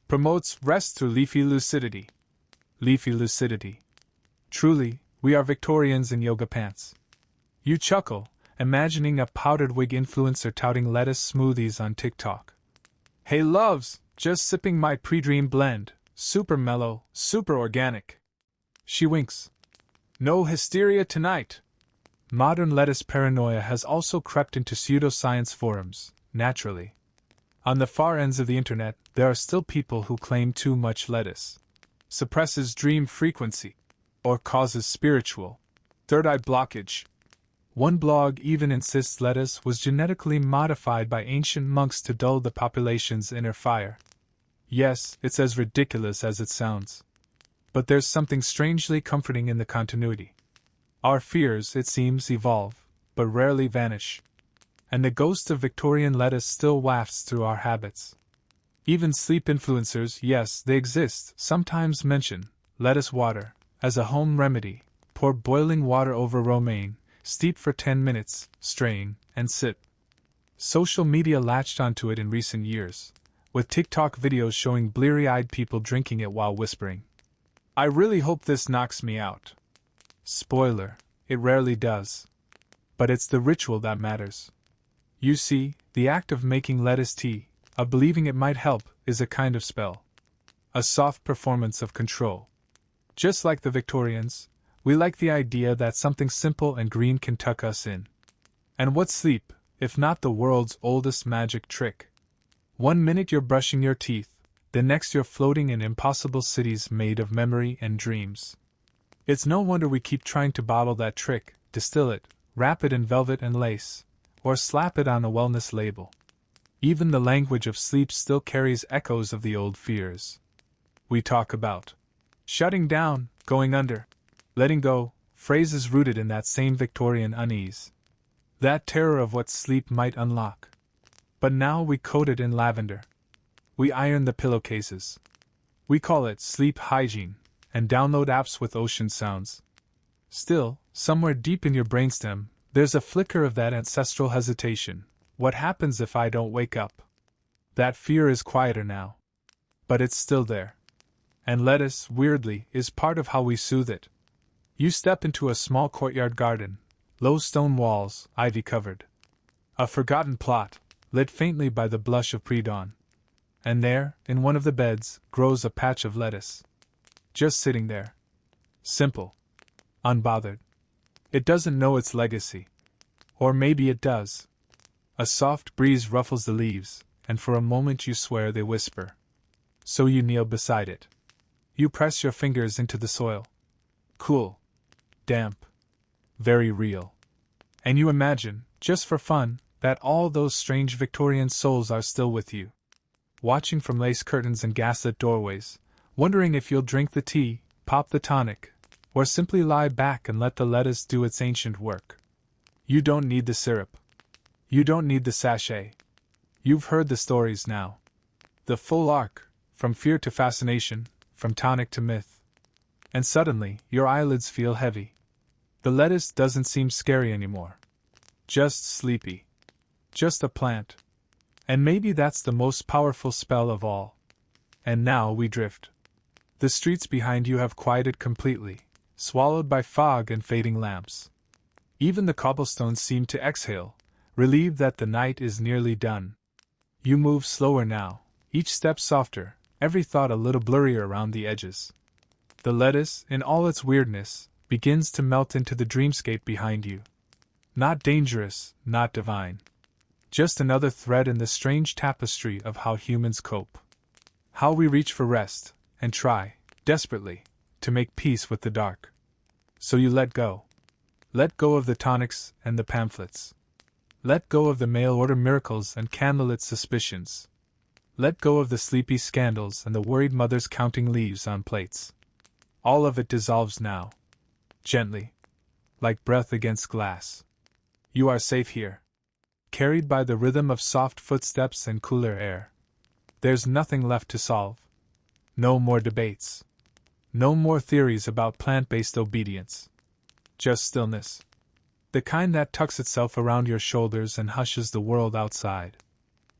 promotes rest through leafy lucidity. Leafy lucidity. Truly, we are Victorians in yoga pants. You chuckle, imagining a powdered wig influencer touting lettuce smoothies on TikTok. Hey loves, just sipping my pre-dream blend, super mellow, super organic. She winks. No hysteria tonight. Modern lettuce paranoia has also crept into pseudoscience forums, naturally. On the far ends of the internet, there are still people who claim too much lettuce suppresses dream frequency, or causes spiritual third eye blockage. One blog even insists lettuce was genetically modified by ancient monks to dull the population's inner fire. Yes, it's as ridiculous as it sounds. But there's something strangely comforting in the continuity. Our fears, it seems, evolve, but rarely vanish. And the ghost of Victorian lettuce still wafts through our habits. Even sleep influencers, yes, they exist, sometimes mention lettuce water as a home remedy. Pour boiling water over romaine, steep for 10 minutes, strain, and sip. Social media latched onto it in recent years, with TikTok videos showing bleary-eyed people drinking it while whispering, "I really hope this knocks me out." Spoiler, it rarely does. But it's the ritual that matters. You see, the act of making lettuce tea, of believing it might help, is a kind of spell. A soft performance of control. Just like the Victorians, we like the idea that something simple and green can tuck us in. And what's sleep, if not the world's oldest magic trick? 1 minute you're brushing your teeth, the next you're floating in impossible cities made of memory and dreams. It's no wonder we keep trying to bottle that trick, distill it, wrap it in velvet and lace, or slap it on a wellness label. Even the language of sleep still carries echoes of the old fears. We talk about shutting down, going under, letting go, phrases rooted in that same Victorian unease. That terror of what sleep might unlock. But now we coat it in lavender. We iron the pillowcases. We call it sleep hygiene, and download apps with ocean sounds. Still, somewhere deep in your brainstem, there's a flicker of that ancestral hesitation. What happens if I don't wake up? That fear is quieter now. But it's still there. And lettuce, weirdly, is part of how we soothe it. You step into a small courtyard garden, low stone walls, ivy covered. A forgotten plot, lit faintly by the blush of pre-dawn. And there, in one of the beds, grows a patch of lettuce. Just sitting there. Simple. Unbothered. It doesn't know its legacy. Or maybe it does. A soft breeze ruffles the leaves, and for a moment you swear they whisper. So you kneel beside it. You press your fingers into the soil. Cool. Damp. Very real. And you imagine, just for fun, that all those strange Victorian souls are still with you. Watching from lace curtains and gaslit doorways, wondering if you'll drink the tea, pop the tonic, or simply lie back and let the lettuce do its ancient work. You don't need the syrup. You don't need the sachet. You've heard the stories now. The full arc, from fear to fascination, from tonic to myth. And suddenly, your eyelids feel heavy. The lettuce doesn't seem scary anymore. Just sleepy. Just a plant. And maybe that's the most powerful spell of all. And now we drift. The streets behind you have quieted completely, swallowed by fog and fading lamps. Even the cobblestones seem to exhale, relieved that the night is nearly done. You move slower now, each step softer, every thought a little blurrier around the edges. The lettuce, in all its weirdness, begins to melt into the dreamscape behind you. Not dangerous, not divine. Just another thread in the strange tapestry of how humans cope. How we reach for rest, and try, desperately, to make peace with the dark. So you let go. Let go of the tonics and the pamphlets. Let go of the mail-order miracles and candlelit suspicions. Let go of the sleepy scandals and the worried mothers counting leaves on plates. All of it dissolves now. Gently. Like breath against glass. You are safe here. Carried by the rhythm of soft footsteps and cooler air. There's nothing left to solve. No more debates. No more theories about plant-based obedience. Just stillness. The kind that tucks itself around your shoulders and hushes the world outside.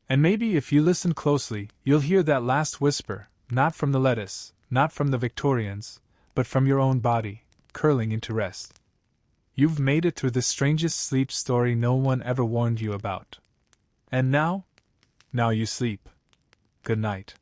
And maybe if you listen closely, you'll hear that last whisper, not from the lettuce, not from the Victorians, but from your own body, curling into rest. You've made it through the strangest sleep story no one ever warned you about. And now? Now you sleep. Good night.